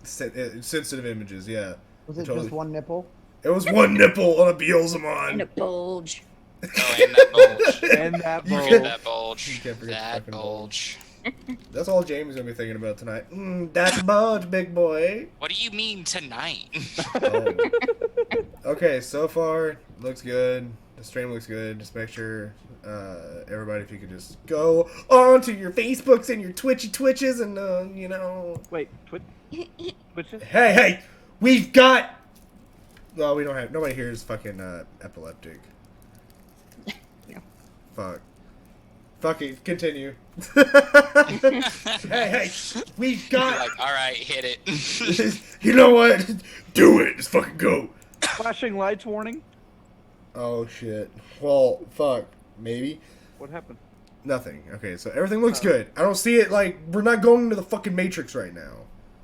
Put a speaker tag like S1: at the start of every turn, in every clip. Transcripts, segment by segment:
S1: sensitive images. Yeah.
S2: Was it just one nipple?
S1: It was one nipple on a Beelzemon.
S3: And a bulge.
S4: Oh, and that bulge.
S5: And that bulge.
S4: Forget that bulge.
S1: You can't forget the
S4: That
S1: fucking
S4: bulge.
S1: That's all Jamie's gonna be thinking about tonight. That bulge, big boy.
S4: What do you mean tonight?
S1: Oh. Okay, so far looks good. The stream looks good. Just make sure, everybody, if you could just go on to your Facebooks and your Twitches and you know.
S5: Wait, Twitches?
S1: Hey, we've got. Well, we don't have. Nobody here is fucking epileptic.
S3: No.
S1: Fuck. Fuck it. Continue. hey, we've got.
S4: You're like, all right, hit it.
S1: You know what? Do it. Just fucking go.
S5: Flashing lights warning?
S1: Oh shit. Well, fuck. Maybe.
S5: What happened?
S1: Nothing. Okay, so everything looks good. I don't see it like we're not going into the fucking Matrix right now.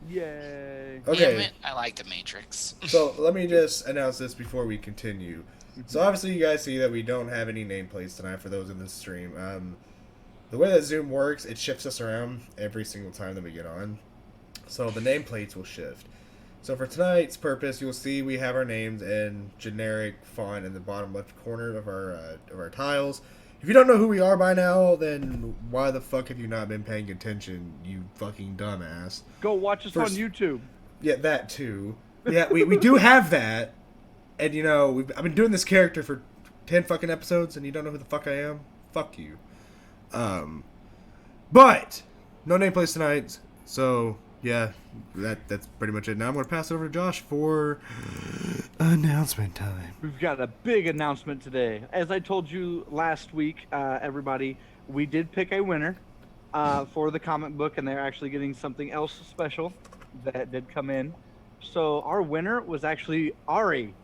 S5: Yay.
S1: Okay.
S4: Damn it, I like the Matrix.
S1: So let me just announce this before we continue. So obviously you guys see that we don't have any nameplates tonight for those in the stream. The way that Zoom works, it shifts us around every single time that we get on. So the nameplates will shift. So for tonight's purpose, you'll see we have our names in generic font in the bottom left corner of our tiles. If you don't know who we are by now, then why the fuck have you not been paying attention, you fucking dumbass?
S5: Go watch us on YouTube.
S1: Yeah, that too. Yeah, we do have that. And, you know, I've been doing this character for 10 fucking episodes, and you don't know who the fuck I am? Fuck you. But, no nameplates tonight, so, yeah, that's pretty much it. Now I'm going to pass it over to Josh for announcement time.
S5: We've got a big announcement today. As I told you last week, everybody, we did pick a winner for the comic book, and they're actually getting something else special that did come in. So our winner was actually Ari,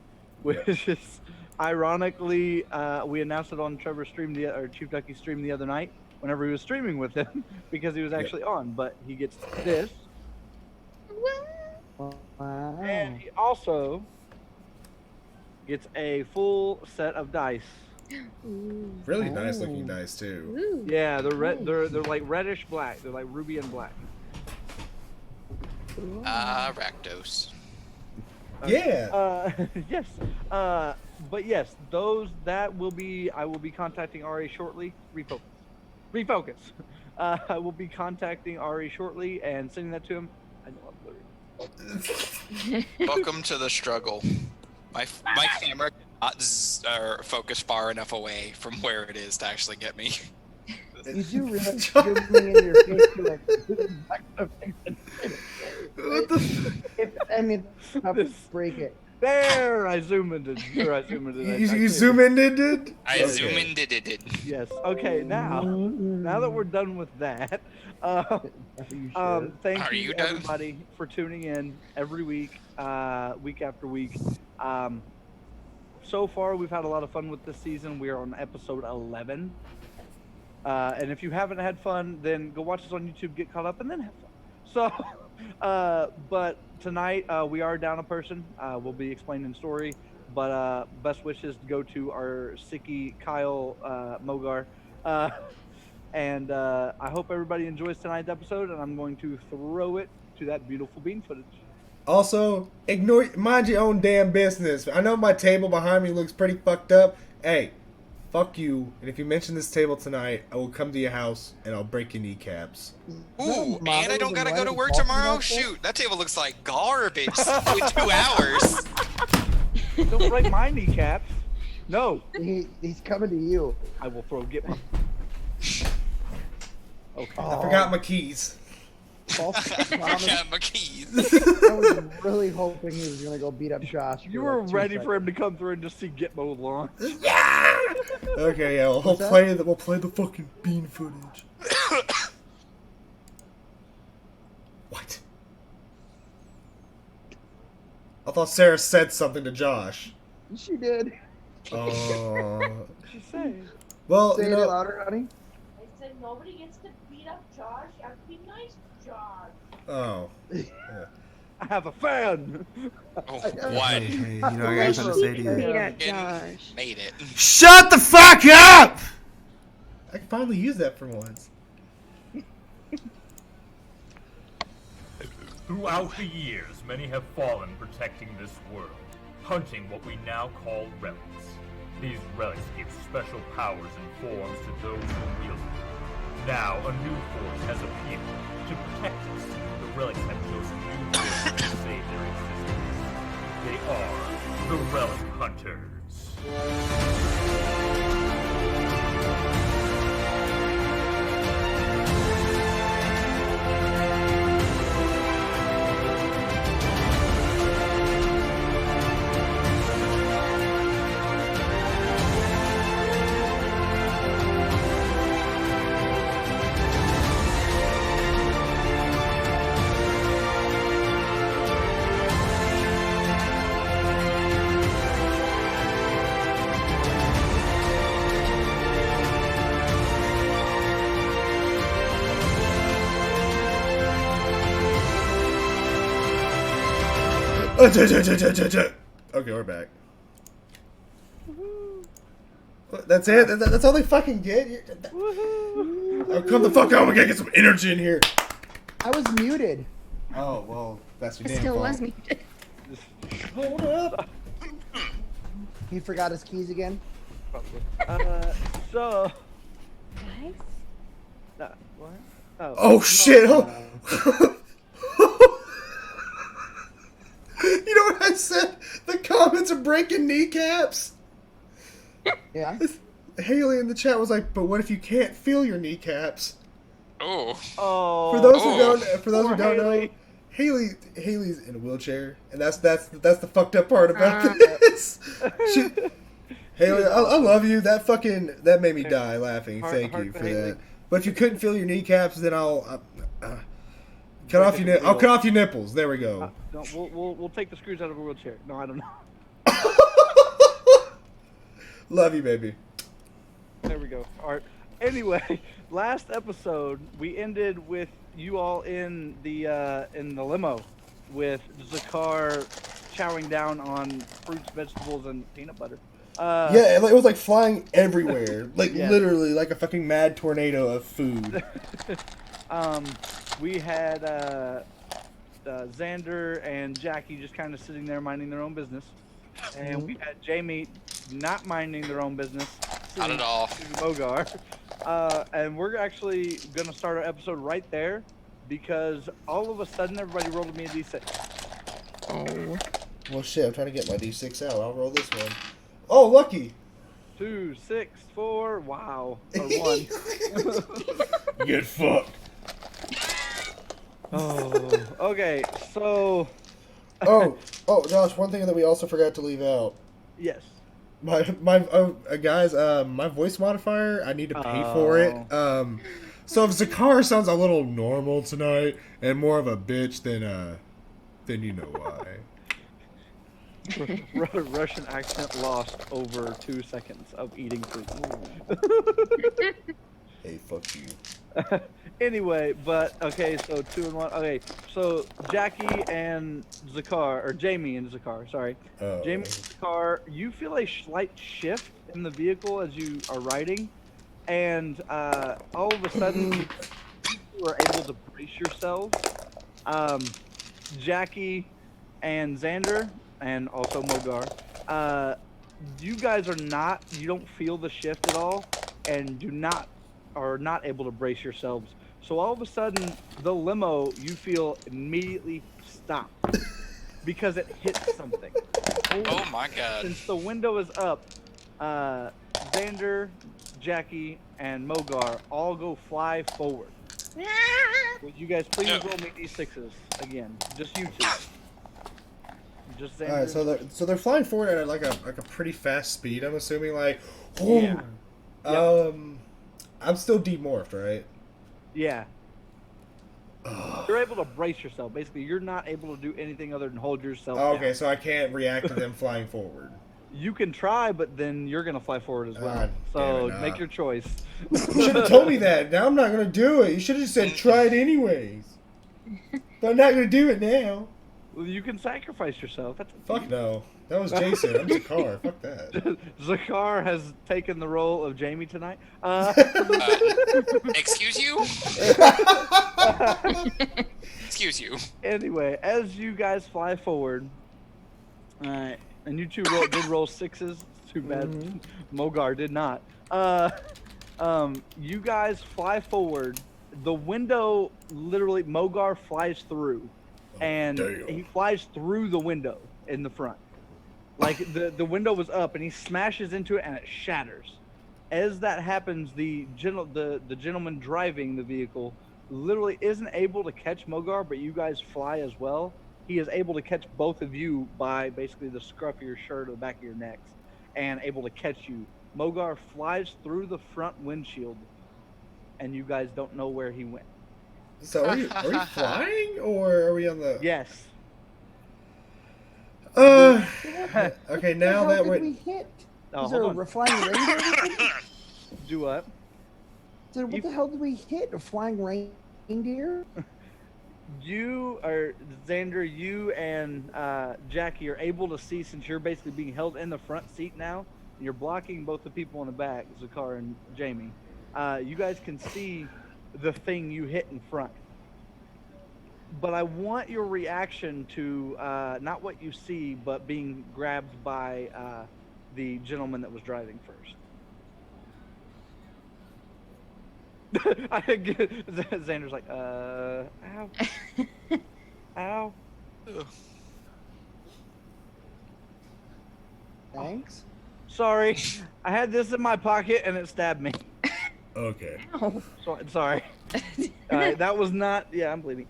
S5: which is ironically, we announced it on Trevor's stream, or ChiefDucky's stream the other night, whenever he was streaming with him, because he was actually on. But he gets this.
S2: Wow.
S5: And he also gets a full set of dice.
S3: Ooh.
S1: Really nice looking dice, too.
S3: Ooh.
S5: Yeah, they're red. They're like reddish black. They're like ruby and black.
S4: Rakdos.
S1: Yeah.
S5: Yes. But yes, that will be. I will be contacting Ari shortly. Refocus. I will be contacting Ari shortly and sending that to him. I know I'm blurry.
S4: Welcome to the struggle. My camera cannot focus far enough away from where it is to actually get me.
S2: You do realize you're moving in your face to like
S1: What the
S2: if I mean break it.
S5: There, I zoom into. Sure, I zoom into.
S1: You zoom in, did?
S4: I zoom in, did.
S5: Yes. Okay. Now that we're done with that, thank
S4: Are
S5: you
S4: you done?
S5: everybody for tuning in every week, week after week. So far, we've had a lot of fun with this season. We are on episode 11. And if you haven't had fun, then go watch us on YouTube, get caught up, and then have fun. So, but tonight we are down a person. We'll be explaining the story, but best wishes go to our Sicky Kyle Mogar. And I hope everybody enjoys tonight's episode, and I'm going to throw it to that beautiful bean footage.
S1: Also, mind your own damn business. I know my table behind me looks pretty fucked up. Hey, fuck you. And if you mention this table tonight, I will come to your house and I'll break your kneecaps.
S4: Ooh, and I don't gotta go to work tomorrow? Shoot, that table looks like garbage with 2 hours.
S5: Don't break my kneecaps. No.
S2: He's coming to you.
S5: I will get my... Okay.
S1: I forgot my keys.
S4: I got my keys.
S2: I was really hoping he was gonna go beat up Josh.
S5: You were ready for him to come through and just see Gitmo launch.
S1: Yeah! Okay, yeah, we'll play the fucking bean footage. What? I thought Sarah said something to Josh.
S2: She did.
S1: Oh.
S5: What'd she say?
S1: Well,
S2: Say
S1: you
S2: it
S1: know,
S2: louder, honey.
S6: I said nobody gets to beat up Josh. You have to be nice to Josh.
S1: oh.
S5: I have a fan.
S4: Oh, what?
S1: Hey, you know, I got something to say to you.
S3: Beat up Josh.
S4: Made it.
S1: Shut the fuck up! I can finally use that for once.
S7: Throughout the years, many have fallen protecting this world, hunting what we now call relics. These relics give special powers and forms to those who wield them. Now, a new force has appeared. To protect us, the relics have chosen new forces to save their existence. They are the Relic Hunters.
S1: Okay, we're back. That's it? That's all they fucking get? Oh, come the fuck on, we gotta get some energy in here.
S2: I was muted.
S1: Oh, well, that's your
S3: It
S1: damn
S3: still
S1: fault.
S3: was me.
S1: Hold up.
S2: He forgot his keys again.
S5: So,
S3: Guys?
S5: what?
S1: Oh, shit. You know what I said? The comments are breaking kneecaps.
S2: Yeah.
S1: Haley in the chat was like, "But what if you can't feel your kneecaps?"
S4: Oh.
S5: Oh.
S1: For those who
S5: Poor
S1: don't know,
S5: Haley.
S1: Haley's in a wheelchair, and that's the fucked up part about
S3: Ah.
S1: this. Haley, I love you. That made me die laughing.
S5: Heart-
S1: Thank
S5: heart
S1: you
S5: for
S1: for
S5: Haley.
S1: that. But if you couldn't feel your kneecaps, then I'll cut off your I'll cut off your nipples. There we go.
S5: We'll take the screws out of a wheelchair. No, I don't know.
S1: Love you, baby.
S5: There we go. All right. Anyway, last episode we ended with you all in the limo with Zakar chowing down on fruits, vegetables, and peanut butter.
S1: Yeah, it was like flying everywhere, like
S5: Yes.
S1: literally like a fucking mad tornado of food.
S5: We had Xander and Jackie just kind of sitting there minding their own business, and we had Jamie not minding their own business.
S4: Not at all.
S5: Mogar. And we're actually gonna start our episode right there because all of a sudden everybody rolled me a d6.
S3: Oh.
S1: Well, shit, I'm trying to get my D6 out. I'll roll this one. Oh, lucky.
S5: 2, 6, 4. Wow. Or 1.
S1: Get fucked.
S5: Oh. Okay. So.
S1: Oh, Josh, one thing that we also forgot to leave out.
S5: Yes.
S1: Guys, my voice modifier, I need to pay for it. So if Zakar sounds a little normal tonight and more of a bitch, then you know why.
S5: Russian accent lost over 2 seconds of eating fruit.
S1: Hey, fuck you.
S5: Anyway, but okay, so 2 and 1. Okay, so Jackie and Zakar, or Jamie and Zakar, sorry.
S1: Oh.
S5: Jamie and Zakar, you feel a slight shift in the vehicle as you are riding, and all of a sudden you are able to brace yourselves. Jackie and Xander, and also Mogar, you guys you don't feel the shift at all, and are not able to brace yourselves. So all of a sudden, the limo, you feel immediately stop because it hit something.
S4: Oh my god.
S5: Since the window is up, Xander, Jackie, and Mogar all go fly forward. Would you guys please roll me d6s again? Just you two. Just Xander.
S1: All right, so they're flying forward at like a pretty fast speed. I'm assuming
S5: Yeah.
S1: I'm still demorphed, right?
S5: Yeah. You're able to brace yourself. Basically, you're not able to do anything other than hold yourself
S1: Okay,
S5: down.
S1: so I can't react to them flying forward.
S5: You can try, but then you're going to fly forward as well. So
S1: damn it,
S5: make your choice.
S1: You should have told me that. Now I'm not gonna do it. You should have just said try it anyways. But I'm not gonna do it now.
S5: Well, you can sacrifice yourself. That's
S1: Fuck no. That was Jason. I'm Zakar. Fuck that.
S5: Zakar has taken the role of Jamie tonight.
S4: Excuse you? Excuse you.
S5: Anyway, as you guys fly forward, and you two did roll sixes. Too bad Mogar did not. You guys fly forward. The window, literally, Mogar flies through, and he flies through the window in the front. Like the window was up, and he smashes into it, and it shatters. As that happens, the gentleman driving the vehicle literally isn't able to catch Mogar, but you guys fly as well. He is able to catch both of you by basically the scruff of your shirt or the back of your necks, and able to catch you. Mogar flies through the front windshield, and you guys don't know where he went.
S1: So are we flying or are we on the?
S5: Yes.
S1: Okay, now that
S2: What we hit?
S5: Oh,
S2: Is there
S5: hold
S2: a flying reindeer?
S5: Do what?
S2: What the hell did we hit? A flying reindeer?
S5: You are Xander. You and Jackie are able to see, since you're basically being held in the front seat now. And you're blocking both the people in the back, Zakar and Jamie. You guys can see the thing you hit in front. But I want your reaction to not what you see, but being grabbed by the gentleman that was driving first. Xander's like, ow. Ow.
S2: Thanks.
S5: Sorry, I had this in my pocket and it stabbed me.
S1: Okay.
S3: Oh.
S5: Sorry. That was not. Yeah, I'm bleeding.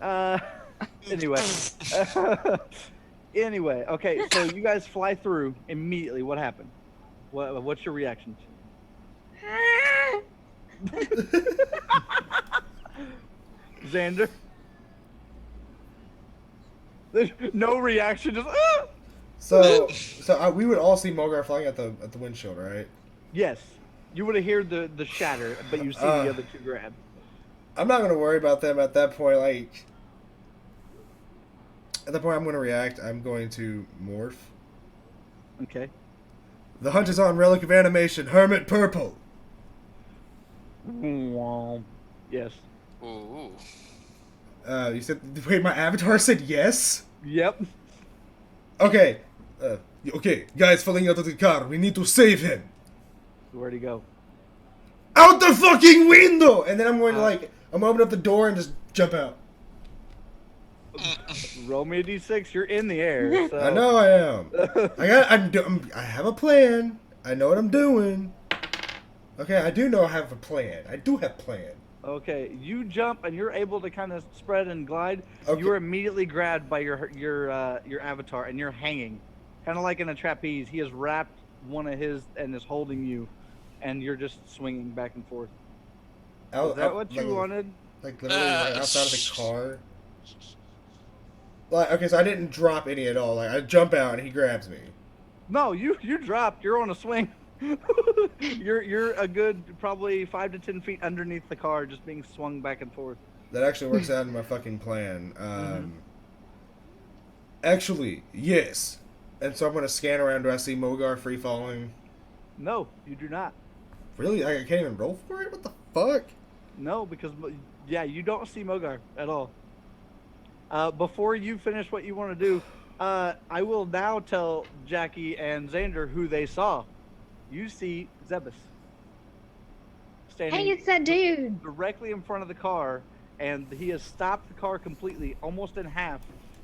S5: Anyway. Anyway. Okay. So you guys fly through immediately. What happened? What's your reaction? Xander. There's no reaction. Just.
S1: So we would all see Mogar flying at the windshield, right?
S5: Yes. You would have heard the shatter, but you see the other two grab.
S1: I'm not gonna worry about them at that point. Like, at that point, I'm gonna react. I'm going to morph.
S5: Okay.
S1: The hunt is on. Relic of animation. Hermit purple.
S5: Yes.
S4: Ooh.
S1: You said. Wait, my avatar said yes.
S5: Yep.
S1: Okay. Okay, guys, falling out of the car. We need to save him.
S5: Where'd he go?
S1: Out the fucking window! And then I'm going to I'm gonna open up the door and just jump out.
S5: Roll me a d6. You're in the air. So.
S1: I know I am. I have a plan. I know what I'm doing. Okay, I do know I have a plan. I do have a plan.
S5: Okay, you jump and you're able to kind of spread and glide.
S1: Okay.
S5: You are immediately grabbed by your avatar and you're hanging, kind of like in a trapeze. He has wrapped one of his and is holding you, and you're just swinging back and forth. Is that what you wanted?
S1: Like literally right outside of the car. Like, okay, so I didn't drop any at all. Like, I jump out and he grabs me.
S5: No, you dropped. You're on a swing. You're a good probably 5 to 10 feet underneath the car, just being swung back and forth.
S1: That actually works out in my fucking plan. Actually, yes. And so I'm gonna scan around. Do I see Mogar free falling?
S5: No, you do not.
S1: Really? I can't even roll for it? What the fuck?
S5: No, because you don't see Mogar at all. Before you finish what you want to do, I will now tell Jackie and Xander who they saw. You see Zebus standing
S3: Hey, it's that dude.
S5: directly in front of the car, and he has stopped the car completely, almost in half,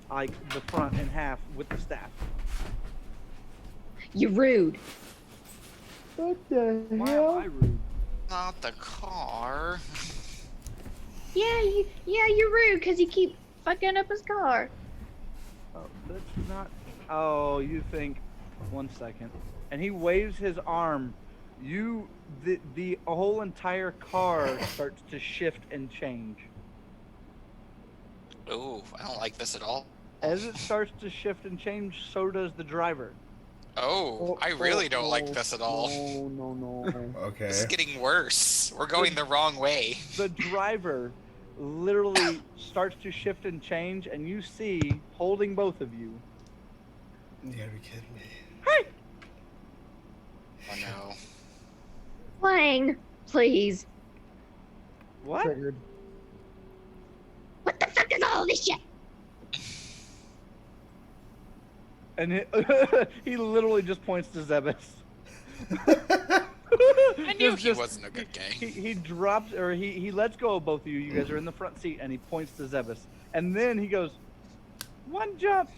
S5: like the front in half with the staff.
S3: You rude.
S2: What the
S5: Why am
S2: hell?
S5: I rude?
S4: Not the car.
S3: Yeah, you're rude because you keep fucking up his car.
S5: Oh, that's not. Oh, you think. 1 second. And he waves his arm. The whole entire car starts to shift and change.
S4: Ooh, I don't like this at all.
S5: As it starts to shift and change, so does the driver.
S4: Oh, I really don't like this at all.
S2: No.
S1: Okay.
S4: This is getting worse. We're going the wrong way.
S5: The driver literally starts to shift and change, and you see, holding both of you,
S1: You gotta be kidding me.
S5: hey!
S4: Oh no.
S3: Flying, please.
S5: What?
S2: Triggered.
S3: What the fuck is all this shit?
S5: And he literally just points to Zebus.
S4: I knew he
S5: Just-
S4: wasn't a good guy.
S5: He drops, or he lets go of both of you. You guys are in the front seat, and he points to Zebus. And then he goes, one jump.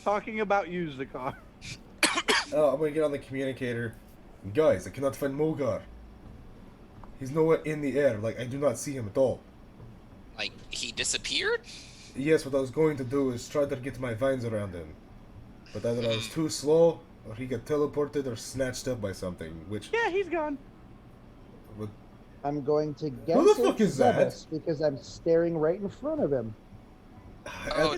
S5: Talking about you, Zakar.
S1: Oh, I'm gonna get on the communicator. Guys, I cannot find Mogar. He's nowhere in the air. Like, I do not see him at all.
S4: Like, he disappeared?
S1: Yes, what I was going to do is try to get my vines around him. But either I was too slow, or he got teleported or snatched up by something, which...
S5: Yeah, he's gone.
S1: would-
S2: I'm going to guess
S1: Who the fuck
S2: it's
S1: is that?
S2: Zebus because I'm staring right in front of him.
S4: Oh,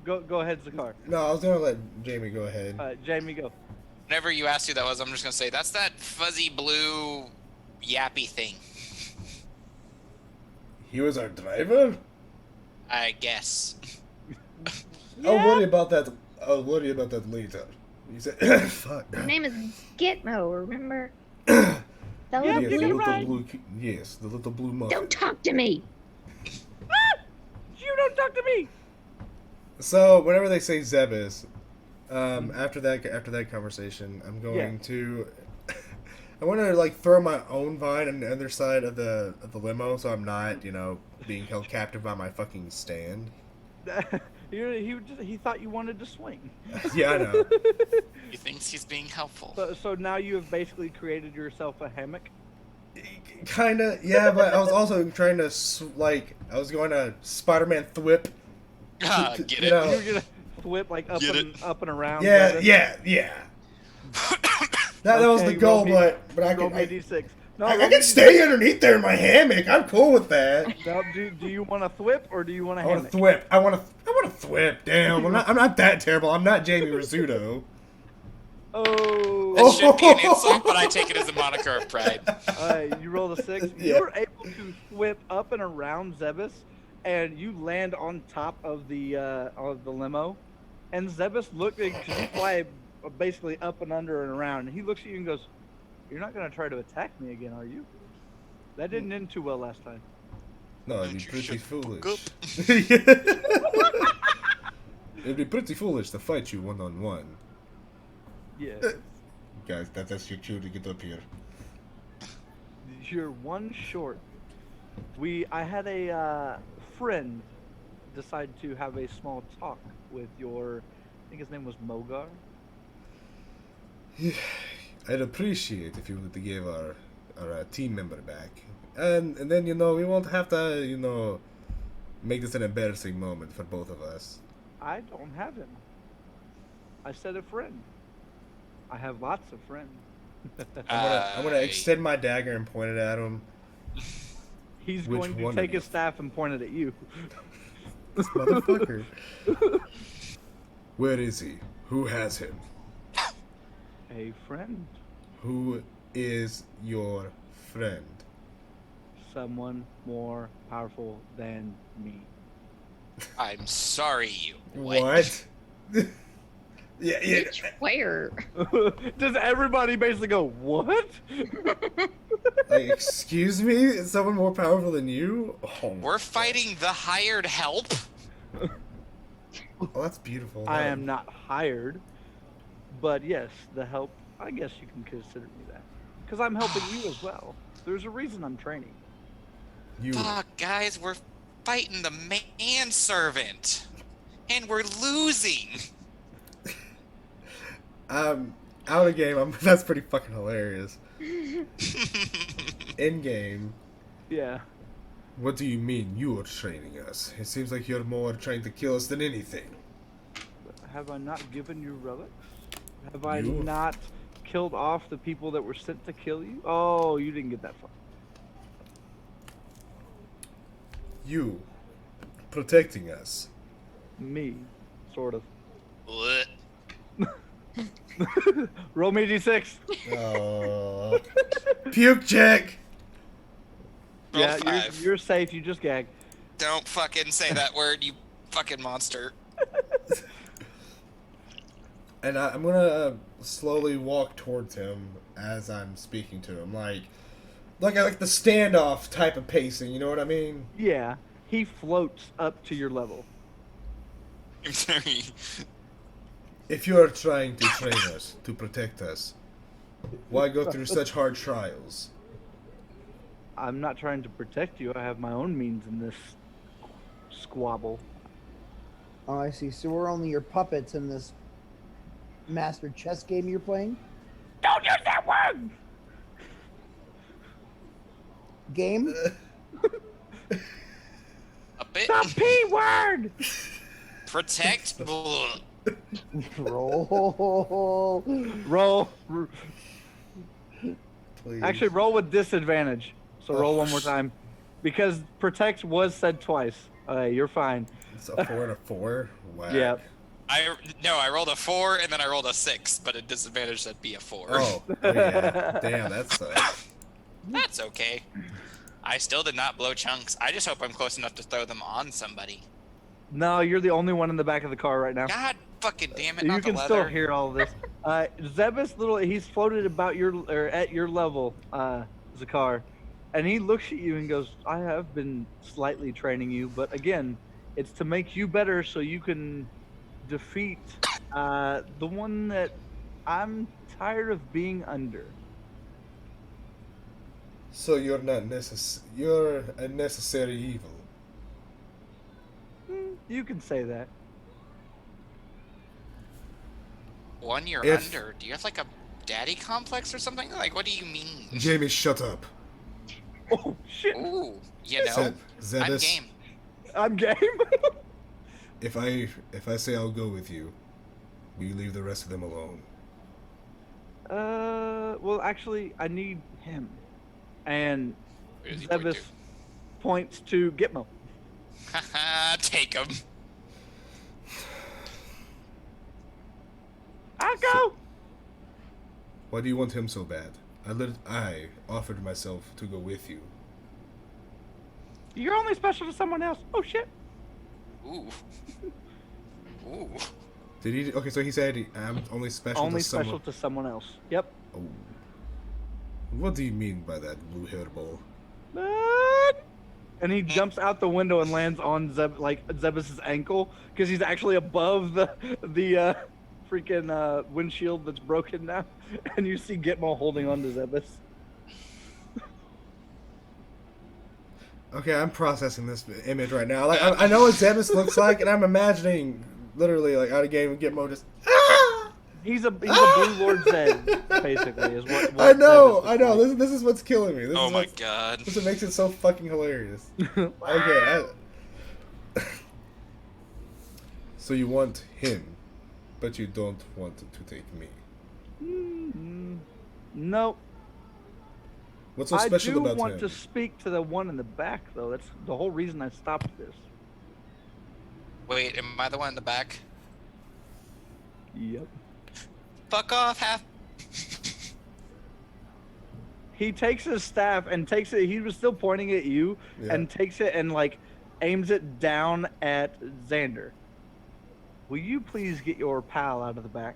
S5: Go ahead, Zakar.
S1: No, I was gonna let Jamie go ahead.
S5: Jamie, go.
S4: whenever you asked who that was, I'm just gonna say, that's that fuzzy blue yappy thing.
S1: He was our driver?
S4: I guess.
S1: I'll worry about that. I'll worry about that later. He said, fuck.
S3: His name is Gitmo, remember?
S5: Yeah,
S3: That
S1: Yes,
S3: little
S1: the
S5: you're
S1: little
S3: blue.
S5: right.
S1: blue. Yes, the little blue muffin.
S3: Don't talk to me.
S5: You don't talk to me.
S1: So whenever they say Zebus, after that conversation, I'm going to. I want to like throw my own vine on the other side of the limo, so I'm not, being held captive by my fucking stand.
S5: He thought you wanted to swing.
S1: Yeah, I know.
S4: He thinks he's being helpful.
S5: So now you have basically created yourself a hammock.
S1: Kinda, yeah, but I was also trying to I was going to Spider-Man thwip.
S4: Get
S1: you
S4: it?
S1: know.
S5: You're gonna whip like up
S4: Get
S5: up and around.
S1: Yeah,
S5: Zebus.
S1: yeah. That was
S5: Okay,
S1: the goal,
S5: roll me-
S1: but I
S5: Roll
S1: can
S5: me a d6. No,
S1: I
S5: roll me
S1: can
S5: a
S1: stay underneath there in my hammock. I'm cool with that.
S5: D6. Now, do you want a thwip or do you want a
S1: I want
S5: hammock?
S1: to thwip. I want to thwip. Damn, I'm not that terrible. I'm not Jamie Rizzuto.
S5: Oh.
S4: That should be an insult, but I take it as a moniker of pride.
S5: You rolled a 6.
S1: Yeah.
S5: You were able to whip up and around Zebus, and you land on top of the limo. And Zebus looked, because you fly basically up and under and around, and he looks at you and goes, "You're not going to try to attack me again, are you? That didn't end too well last time."
S1: No, it'd be
S4: You
S1: pretty
S4: should
S1: foolish.
S4: fuck
S1: It'd be pretty foolish to fight you one-on-one.
S5: Yeah.
S1: Guys, that's your cue to get up here.
S5: You're one short. I had a friend decide to have a small talk with your, I think his name was Mogar.
S1: I'd appreciate if you would give our team member back. And then, we won't have to, make this an embarrassing moment for both of us.
S5: I don't have him. I said a friend. I have lots of friends.
S1: I'm gonna extend my dagger and point it at him.
S5: He's
S1: Which
S5: going to
S1: one
S5: take
S1: of
S5: his staff and point it at you.
S1: This motherfucker. Where is he? Who has him?
S5: A friend.
S1: Who is your friend?
S5: Someone more powerful than me.
S4: I'm sorry, you.
S1: What? yeah.
S3: Bitch, where?
S5: Does everybody basically go, what?
S1: Like, excuse me? Is someone more powerful than you? Oh, my
S4: We're fighting the hired help?
S1: God. Oh, that's beautiful.
S5: I am not hired. But yes, the help, I guess you can consider me that. Because I'm helping you as well. There's a reason I'm training.
S1: You.
S4: Fuck, guys, we're fighting the manservant. And we're losing.
S1: Out of game, that's pretty fucking hilarious. In game,
S5: Yeah.
S1: what do you mean you're training us? It seems like you're more trying to kill us than anything.
S5: Have I not given you relics? Have I
S1: You-
S5: not killed off the people that were sent to kill you? Oh, you didn't get that far.
S1: You protecting us.
S5: Me, sort of.
S4: Blech.
S5: Roll me a d6.
S1: Oh. Puke check.
S4: Roll
S5: Yeah,
S4: 5.
S5: you're safe. You just gag.
S4: Don't fucking say that word, you fucking monster.
S1: And I'm gonna slowly walk towards him as I'm speaking to him, like the standoff type of pacing. You know what I mean?
S5: Yeah, he floats up to your level.
S4: I'm sorry.
S1: If you are trying to train us, to protect us, why go through such hard trials?
S5: I'm not trying to protect you. I have my own means in this squabble.
S2: Oh, I see. So we're only your puppets in this master chess game you're playing?
S5: Don't use that word!
S2: Game?
S4: A bit.
S5: The P word!
S4: Protect.
S2: Roll.
S5: Roll.
S1: Please.
S5: Actually, roll with disadvantage. So roll one more time. Because protect was said twice. Okay, you're fine.
S1: It's a 4 and a 4. Wow.
S5: Yeah.
S4: I rolled a 4 and then I rolled a 6, but a disadvantage that'd be a 4.
S1: Oh yeah. Damn, that sucks.
S4: That's okay. I still did not blow chunks. I just hope I'm close enough to throw them on somebody.
S5: No, you're the only one in the back of the car right now.
S4: God fucking damn it!
S5: You
S4: Not
S5: can
S4: the
S5: still
S4: leather.
S5: hear all of this. Zebus, he's floated about at your level, Zakar, and he looks at you and goes, "I have been slightly training you, but again, it's to make you better so you can defeat the one that I'm tired of being under."
S1: So you're not you're a necessary evil.
S5: You can say that.
S4: One you're
S1: If-
S4: under. Do you have like a daddy complex or something? Like, what do you mean?
S1: Jamie, shut up.
S5: Oh shit!
S4: Ooh, you know, I'm
S1: Zebus,
S4: game.
S5: I'm game.
S1: if I say I'll go with you, will you leave the rest of them alone?
S5: Well, actually, I need him, and
S4: Where does he point
S5: Zebus
S4: to?
S5: points to Gitmo.
S4: Haha, take him.
S5: I'll go.
S1: Why do you want him so bad? I offered myself to go with you.
S5: You're only special to someone else. Oh shit.
S4: Ooh. Ooh.
S1: Did he? Okay, so he said I'm only special
S5: Only
S1: to someone.
S5: special to someone else. Yep.
S1: Oh. What do you mean by that, blue hairball?
S5: And he jumps out the window and lands on Zebus's ankle because he's actually above the freaking windshield that's broken now, and you see Gitmo holding on to Zebus.
S1: Okay, I'm processing this image right now. Like I know what Zebus looks like, and I'm imagining literally like out of game and Gitmo just.
S5: He's a Blue Lord Zed, basically, is what
S1: I know,
S5: Zebus
S1: I know.
S5: looks
S1: This is what's killing me. This
S4: Oh
S1: is
S4: my
S1: what's-
S4: god.
S1: This is what makes it so fucking hilarious.
S5: like.
S1: Okay. So you want him, but you don't want to take me.
S5: Nope.
S1: What's so special
S5: I do
S1: about
S5: want
S1: him?
S5: to speak to the one in the back, though. That's the whole reason I stopped this.
S4: Wait, am I the one in the back?
S5: Yep.
S4: Fuck off, half.
S5: He takes his staff and takes it. He was still pointing at you,
S1: Yeah.
S5: and takes it and aims it down at Xander. Will you please get your pal out of the back?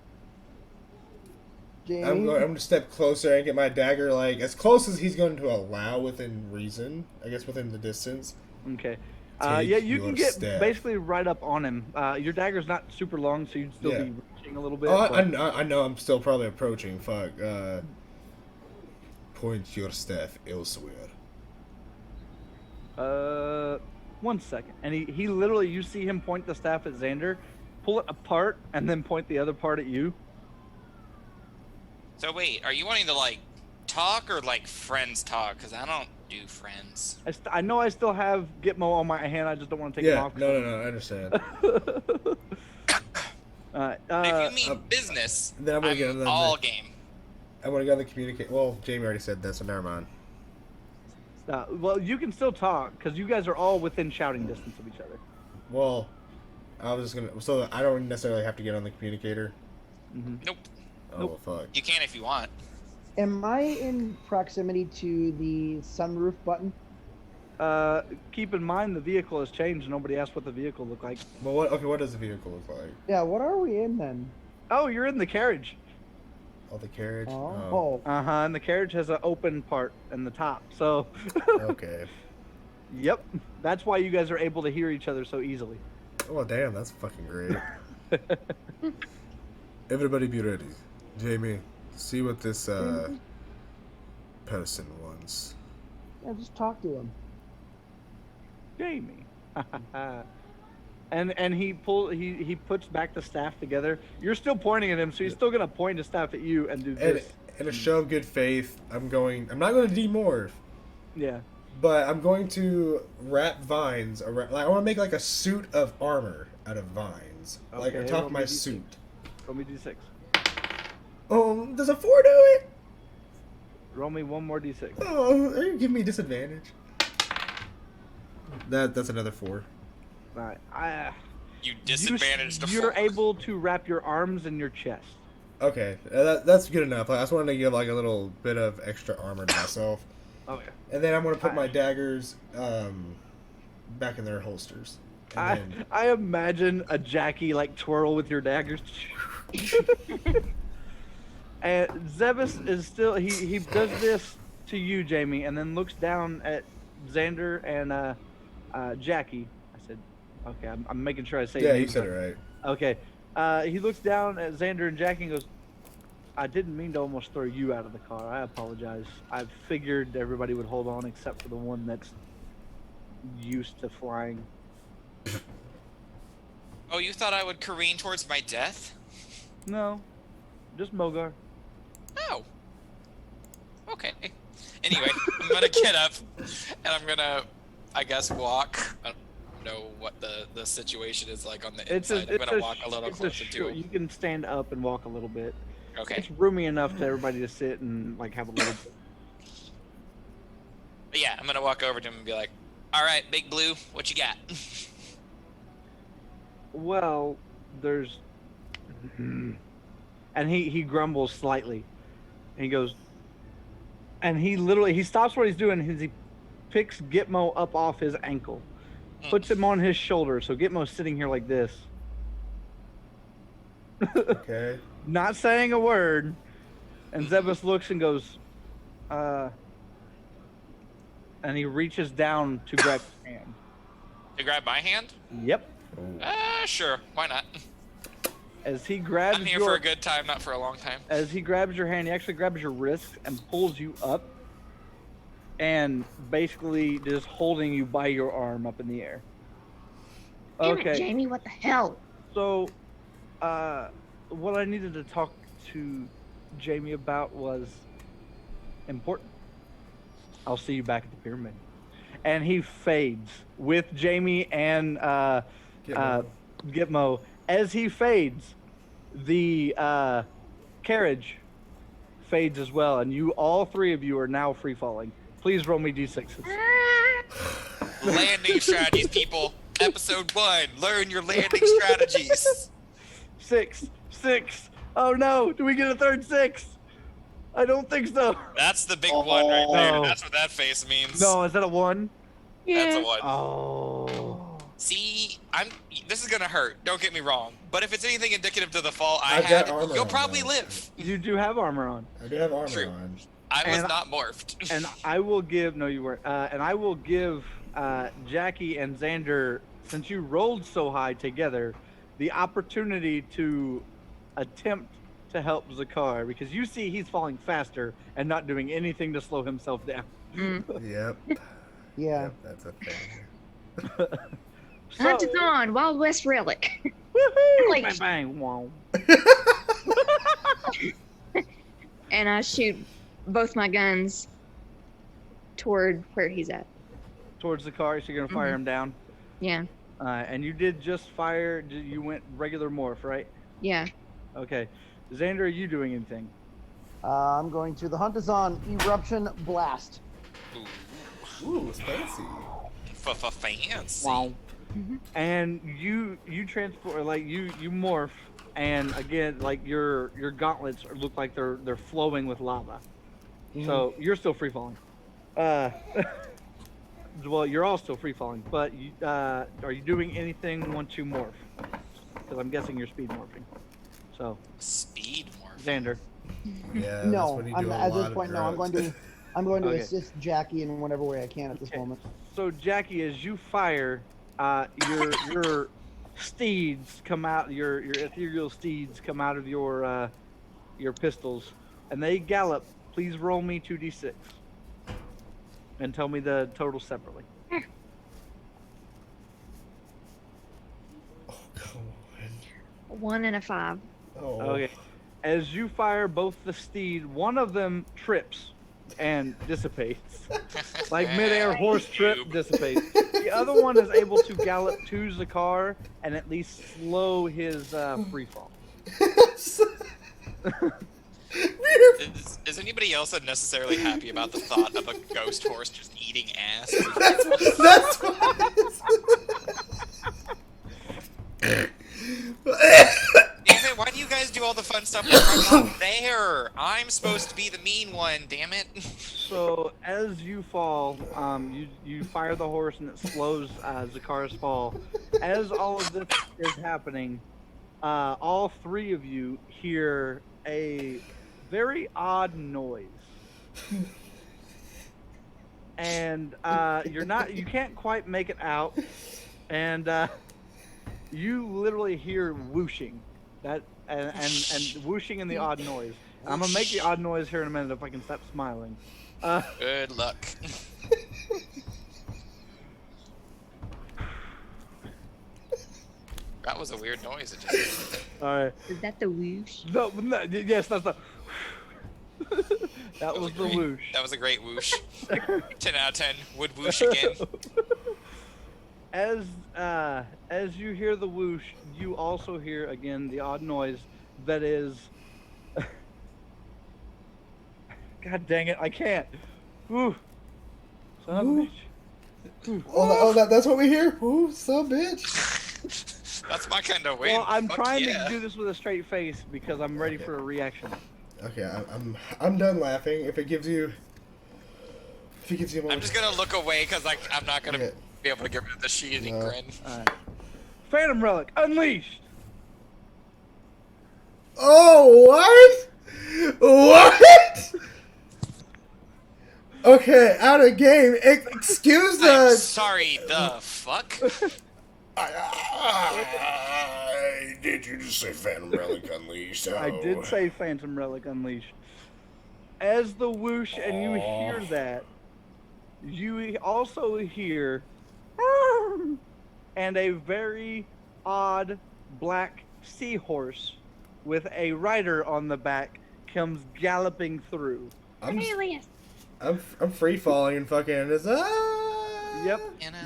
S2: Jamie?
S1: I'm going to step closer and get my dagger like as close as he's going to allow within reason. I guess within the distance.
S5: Okay.
S1: Take
S5: Yeah, you
S1: your
S5: can get
S1: staff.
S5: basically right up on him. Your dagger's not super long, so you'd still
S1: Yeah.
S5: be reaching a little bit.
S1: Oh,
S5: but-
S1: I know. I'm still probably approaching. Fuck. Point your staff elsewhere.
S5: 1 second. And he literally, you see him point the staff at Xander, pull it apart, and then point the other part at you.
S4: So wait, are you wanting to like talk or like friends talk? Because I don't do friends.
S5: I know I still have Gitmo on my hand. I just don't want to take him
S1: Yeah.
S5: off.
S1: No. I understand.
S4: If you mean business,
S1: then I'm gonna get another-
S4: all game.
S1: I want to go on the communicate. Well, Jamie already said that, so never mind.
S5: Well, you can still talk because you guys are all within shouting distance of each other.
S1: Well, I was just gonna. So I don't necessarily have to get on the communicator.
S4: Nope.
S1: Oh
S5: Nope.
S1: fuck.
S4: You can if you want.
S2: Am I in proximity to the sunroof button?
S5: Keep in mind the vehicle has changed. Nobody asked what the vehicle looked like.
S1: Well, what does the vehicle look like?
S2: Yeah, what are we in then?
S5: Oh, you're in the carriage.
S1: Oh, the carriage.
S2: Oh.
S5: And the carriage has an open part in the top. So,
S1: Okay.
S5: yep, that's why you guys are able to hear each other so easily.
S1: Oh, damn, that's fucking great. Everybody be ready. Jamie, see what this person wants.
S2: Yeah, just talk to him.
S5: Jamie. and he puts back the staff together. You're still pointing at him, so he's still gonna point his staff at you and do this.
S1: In a show of good faith, I'm not going to demorph,
S5: Yeah.
S1: but I'm going to wrap vines around. Like, I want to make like a suit of armor out of vines, like on
S5: Okay,
S1: top
S5: roll
S1: of
S5: me
S1: my
S5: D6.
S1: suit.
S5: Roll me d6.
S1: Does a 4 do it?
S5: Roll me one more d6.
S1: Oh, are you giving me disadvantage? That's another 4.
S5: Right.
S4: You disadvantaged the
S5: You're
S4: 4.
S5: able to wrap your arms in your chest.
S1: Okay, that's good enough. I just wanted to give like a little bit of extra armor to myself.
S5: Okay.
S1: And then I'm going to put my daggers back in their holsters. And
S5: I imagine a Jackie like twirl with your daggers. And Zebus is still he does this to you, Jamie, and then looks down at Xander and Jackie. I said, okay, I'm making sure I say.
S1: yeah, you
S5: names
S1: said it
S5: right.
S1: right.
S5: Okay. He looks down at Xander and Jackie and goes, I didn't mean to almost throw you out of the car. I apologize. I figured everybody would hold on except for the one that's used to flying.
S4: Oh, you thought I would careen towards my death?
S5: No, just Mogar.
S4: Oh. Okay. Anyway, I'm gonna get up, and I'm gonna, I guess, walk. I don't know what the situation is like on the inside. I'm gonna walk a little closer to him.
S5: You can stand up and walk a little bit.
S4: Okay.
S5: It's roomy enough to everybody to sit and like have a little bit.
S4: But yeah, I'm gonna walk over to him and be like, "All right, Big Blue, what you got?"
S5: Well, there's, and he grumbles slightly. And he goes, and he stops what he's doing. He picks Gitmo up off his ankle, puts him on his shoulder. So Gitmo's sitting here like this.
S1: Okay.
S5: Not saying a word. And Zebus looks and goes, and he reaches down to grab his hand.
S4: To grab my hand?
S5: Yep.
S4: Sure. Why not?
S5: As he grabs
S4: I'm here for a good time, not for a long time.
S5: As he grabs your hand, he actually grabs your wrist and pulls you up, and basically just holding you by your arm up in the air.
S3: Damn
S5: Okay.
S3: it, Jamie, what the hell?
S5: So, what I needed to talk to Jamie about was important. I'll see you back at the pyramid. And he fades with Jamie and Gitmo. As he fades, the carriage fades as well, and all three of you are now free falling. Please roll me d6s.
S4: Landing strategies, people. Episode 1. Learn your landing strategies.
S5: 6. Oh no! Do we get a third 6? I don't think so.
S4: That's the big one right there.
S5: No.
S4: That's what that face means.
S5: No, is that a 1?
S4: That's a 1.
S5: Oh.
S4: See, this is gonna hurt. Don't get me wrong. But if it's anything indicative to the fall I
S1: I've
S4: had,
S1: got armor
S4: you'll
S1: on
S4: probably
S1: now.
S4: live.
S5: You do have armor on.
S1: I do have armor
S4: True.
S1: on.
S4: I was
S5: And-
S4: not morphed.
S5: And I will give, no you weren't, and I will give Jackie and Xander, since you rolled so high together, the opportunity to attempt to help Zakar, because you see he's falling faster and not doing anything to slow himself down.
S1: Yep.
S2: Yeah.
S1: Yep, that's a thing.
S3: Hunt is on, Wild West Relic.
S5: Woohoo!
S3: Like-
S5: Bang, bang, wow.
S3: And I shoot both my guns toward where he's at.
S5: Towards the car, so you're going to fire him down.
S3: Yeah,
S5: And you did just fire, you went regular morph, right?
S3: yeah.
S5: Okay. Xander, are you doing anything?
S2: I'm going to the hunt is on Eruption Blast.
S1: Ooh, it's fancy.
S4: Fancy.
S5: And you transport, like you morph, and again, like your gauntlets look like they're flowing with lava. So you're still free falling. well, you're all still free falling, but you, are you doing anything once you morph? Because I'm guessing you're speed morphing. So,
S4: Speed morph.
S5: Xander.
S1: Yeah, that's
S2: No,
S1: when you
S2: I'm
S1: do a
S2: at
S1: lot
S2: this
S1: of
S2: point. No, I'm going
S1: drugs.
S2: to. I'm going to
S5: Okay.
S2: assist Jackie in whatever way I can at this
S5: Okay.
S2: moment.
S5: So, Jackie, as you fire, your steeds come out. Your ethereal steeds come out of your pistols, and they gallop. Please roll me 2d6, and tell me the total separately.
S1: Oh, come on.
S3: 1 and a 5.
S1: Oh.
S5: Okay. As you fire both the steed, one of them trips and dissipates. Like midair horse trip dissipates. The other one is able to gallop to Zakar and at least slow his free fall.
S4: Is anybody else unnecessarily happy about the thought of a ghost horse just eating ass?
S1: That's
S4: Damn it, why do you guys do all the fun stuff when I'm not there? I'm supposed to be the mean one, damn it.
S5: So as you fall, you fire the horse and it slows Zakar's fall. As all of this is happening, all three of you hear a very odd noise. And you can't quite make it out, and you literally hear whooshing, and whooshing and the odd noise. I'm gonna make the odd noise here in a minute if I can stop smiling.
S4: Good luck. That was a weird noise. It just...
S5: All right.
S3: Is that the whoosh?
S5: No, yes, that's the. That was the whoosh.
S4: That was a great whoosh. 10 out of 10. Would whoosh again.
S5: As you hear the whoosh, you also hear again the odd noise that is. God dang it! I can't. Ooh. Son of a bitch.
S1: that's what we hear? Ooh, son of a bitch.
S4: That's my kind of way.
S5: Well, I'm
S4: Fuck
S5: trying
S4: yeah.
S5: to do this with a straight face because I'm ready for a reaction.
S1: Okay, I'm done laughing. If it gives you a moment.
S4: I'm just gonna look away because I'm not gonna
S1: Okay.
S4: be able to get rid of the sheathing
S1: No.
S4: grin.
S5: Alright. Phantom Relic unleashed.
S1: Oh, what? What? Okay, out of game. Excuse
S4: I'm
S1: us.
S4: sorry, the fuck?
S1: Did you just say Phantom Relic Unleashed?
S5: I did say Phantom Relic unleashed. As the whoosh and you hear that, you also hear and a very odd black seahorse with a rider on the back comes galloping through.
S3: Alias.
S1: I'm free falling and fucking
S5: Yep.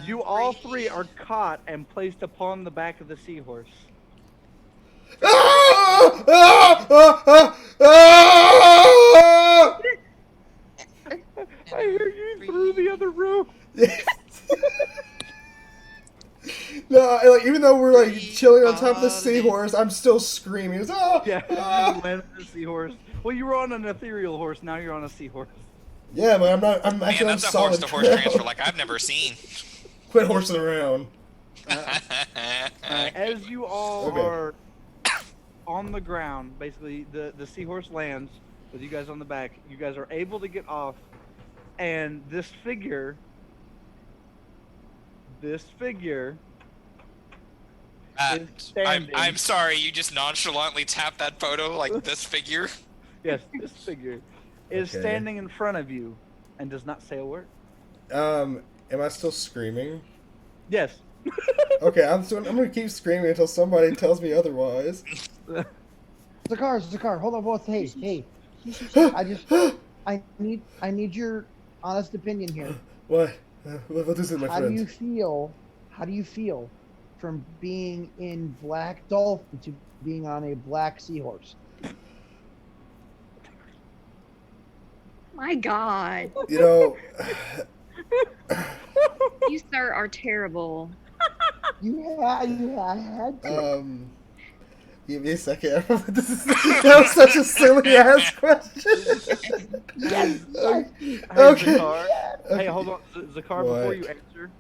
S5: You all three are caught and placed upon the back of the seahorse. I hear you through the other room.
S1: No, like, even though we're like chilling on top of the seahorse, I'm still screaming. It's,
S5: Yeah,
S1: ah!
S5: you landed on a seahorse. Well, you were on an ethereal horse. Now you're on a seahorse.
S1: Yeah, but I'm not. I'm
S4: Man,
S1: actually on
S4: that's a
S1: solid
S4: horse-to-horse
S1: ground.
S4: transfer like I've never seen.
S1: Quit horsing around.
S5: As you all
S1: Okay.
S5: are on the ground, basically the seahorse lands with you guys on the back. You guys are able to get off, and this figure is standing.
S4: I'm sorry, you just nonchalantly tapped that photo like this figure.
S5: Yes, this figure is
S1: Okay.
S5: standing in front of you and does not say a word.
S1: Am I still screaming?
S5: Yes.
S1: Okay, I'm gonna keep screaming until somebody tells me otherwise.
S2: Zakar, hold on, both. Hey. I need your honest opinion here.
S1: What? What is it, my
S2: How do you
S1: friend?
S2: feel from being in Black Dolphin to being on a black seahorse?
S3: My God.
S1: You know,
S3: You, sir, are terrible.
S2: I had to.
S1: Give me a second. That was such a silly ass question.
S2: Yes.
S1: Okay.
S5: Hey,
S1: Okay.
S5: Zakar. Hey, hold on, Zakar. Before
S1: What?
S5: you answer,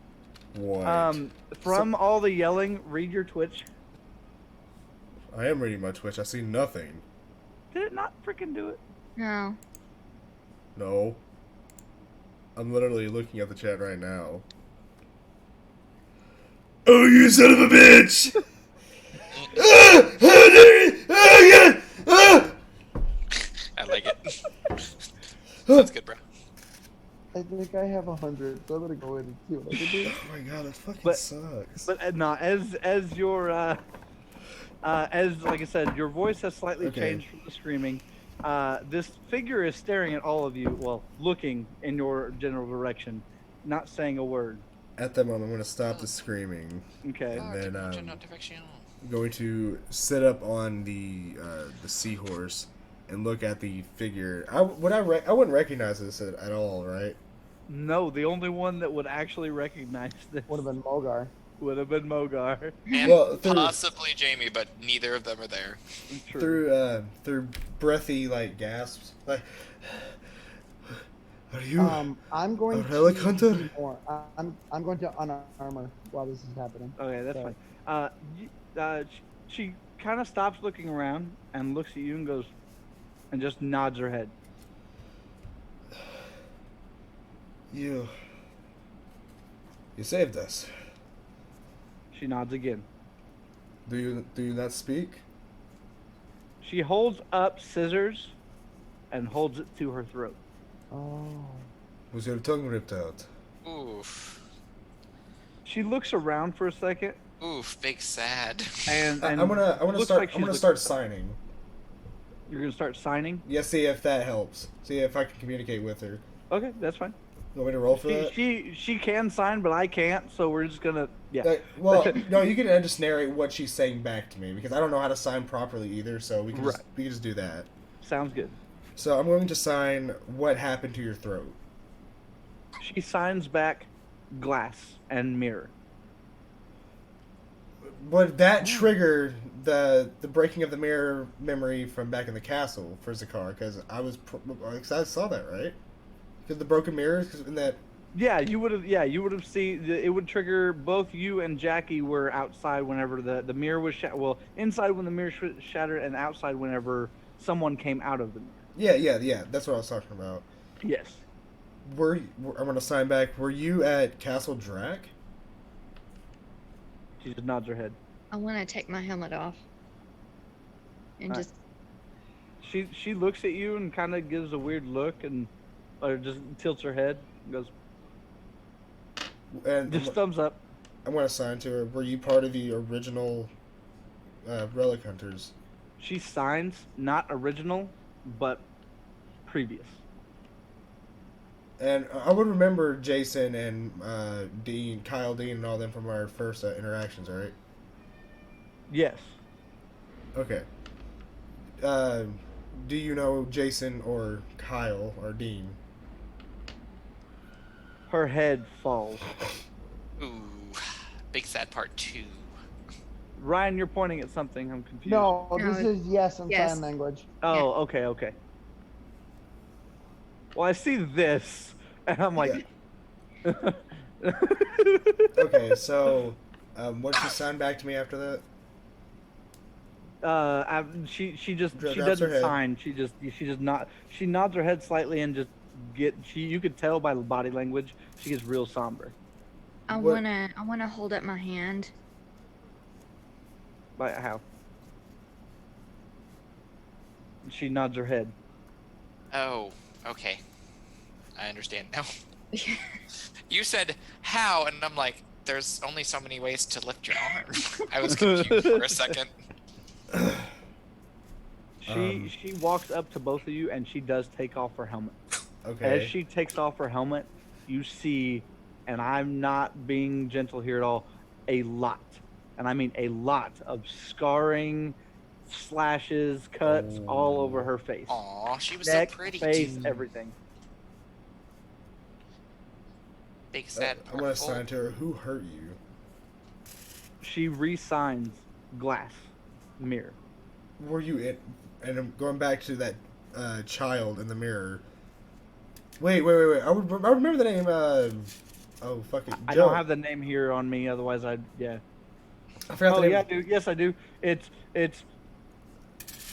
S1: What?
S5: from all the yelling, read your Twitch.
S1: I am reading my Twitch. I see nothing.
S5: Did it not freaking do it?
S3: No.
S1: No. I'm literally looking at the chat right now. Oh, you son of a bitch!
S4: I like it. Sounds good, bro.
S2: I think I have 100, so I'm gonna go in and see what I can do.
S1: Oh my god, that fucking
S5: But-
S1: sucks.
S5: But no, as your as like I said, your voice has slightly
S1: Okay.
S5: changed from the screaming. This figure is staring at all of you, well, looking in your general direction, not saying a word.
S1: At that moment, I'm going to stop the screaming.
S5: Okay.
S1: And then,
S4: Notification.
S1: I'm going to sit up on the seahorse and look at the figure. I wouldn't recognize this at all, right?
S5: No, the only one that would actually recognize this
S2: Would have been Mogar.
S5: would have been Mogar.
S4: And
S1: Well, through-
S4: possibly Jamie, but neither of them are there.
S5: True.
S1: Through breathy like gasps, like, are you?
S2: I'm going
S1: A Relic
S2: to
S1: Hunter?
S2: do more. I'm going to unarmor while this is happening.
S5: Okay, that's
S2: So-
S5: fine. She kind of stops looking around and looks at you and goes, and just nods her head.
S1: You saved us.
S5: She nods again.
S1: Do you not speak?
S5: She holds up scissors and holds it to her throat.
S2: Oh.
S1: Was your tongue ripped out?
S4: Oof.
S5: She looks around for a second
S4: Oof, big sad.
S5: and
S1: I'm gonna
S5: looks
S1: start.
S5: like
S1: I'm gonna
S5: she's
S1: start signing.
S5: You're gonna start signing.
S1: Yeah, see if that helps. See if I can communicate with her.
S5: Okay, that's fine.
S1: You want me to roll for that?
S5: She can sign, but I can't. So we're just gonna
S1: Well, no, you can just narrate what she's saying back to me because I don't know how to sign properly either. So we can
S5: Right.
S1: we can just do that.
S5: Sounds good.
S1: So I'm going to sign what happened to your throat.
S5: She signs back glass and mirror.
S1: Would that trigger the breaking of the mirror memory from back in the castle for Zakar? Because I saw that, right? Because the broken mirrors in that.
S5: Yeah, you would have. Yeah, you would have seen. It would trigger both you and Jackie were outside whenever the mirror was inside when the mirror shattered, and outside whenever someone came out of the mirror.
S1: Yeah. That's what I was talking about.
S5: Yes.
S1: I'm gonna sign back. Were you at Castle Drac?
S5: She just nods her head.
S3: I want to take my helmet off. And
S5: Alright.
S3: just
S5: She looks at you and kind of gives a weird look or just tilts her head and goes,
S1: And
S5: just thumbs up.
S1: I'm gonna sign to her. Were you part of the original Relic Hunters?
S5: She signs, not original, but previous.
S1: And I would remember Jason and Kyle Dean, and all them from our first interactions, right?
S5: Yes.
S1: Okay. Do you know Jason or Kyle or Dean?
S5: Her head falls.
S4: Ooh, big sad part 2.
S5: Ryan, you're pointing at something. I'm confused.
S2: No,
S3: No,
S2: this is yes in
S3: yes.
S2: sign language.
S5: Oh, okay. Well, I see this, and I'm like,
S1: Okay, so what's she sign back to me after that?
S5: she just
S1: Drops
S5: she
S1: her
S5: doesn't
S1: head.
S5: sign. She just she nods her head slightly and just you could tell by the body language she gets real somber.
S3: I
S1: What-
S3: wanna hold up my hand.
S5: Like how? She nods her head.
S4: Oh, okay. I understand now. You said how, and I'm like, there's only so many ways to lift your arm. I was confused for a second.
S5: She walks up to both of you and she does take off her helmet.
S1: Okay.
S5: As she takes off her helmet, you see, and I'm not being gentle here at all, a lot, and I mean a lot of scarring, slashes, cuts all over her face.
S4: Aw, she was
S5: Neck,
S4: so pretty
S5: face,
S4: too.
S5: everything.
S4: Big sad
S1: I'm
S4: part
S1: gonna
S4: 4.
S1: sign to her. Who hurt you?
S5: She re-signs glass, mirror.
S1: were you in? And I'm going back to that child in the mirror. Wait. I remember the name. Oh, fuck it.
S5: I
S1: Joe.
S5: don't have the name here on me, otherwise yeah.
S1: I forgot
S5: Oh
S1: the name.
S5: yeah, I do. Yes, I do. It's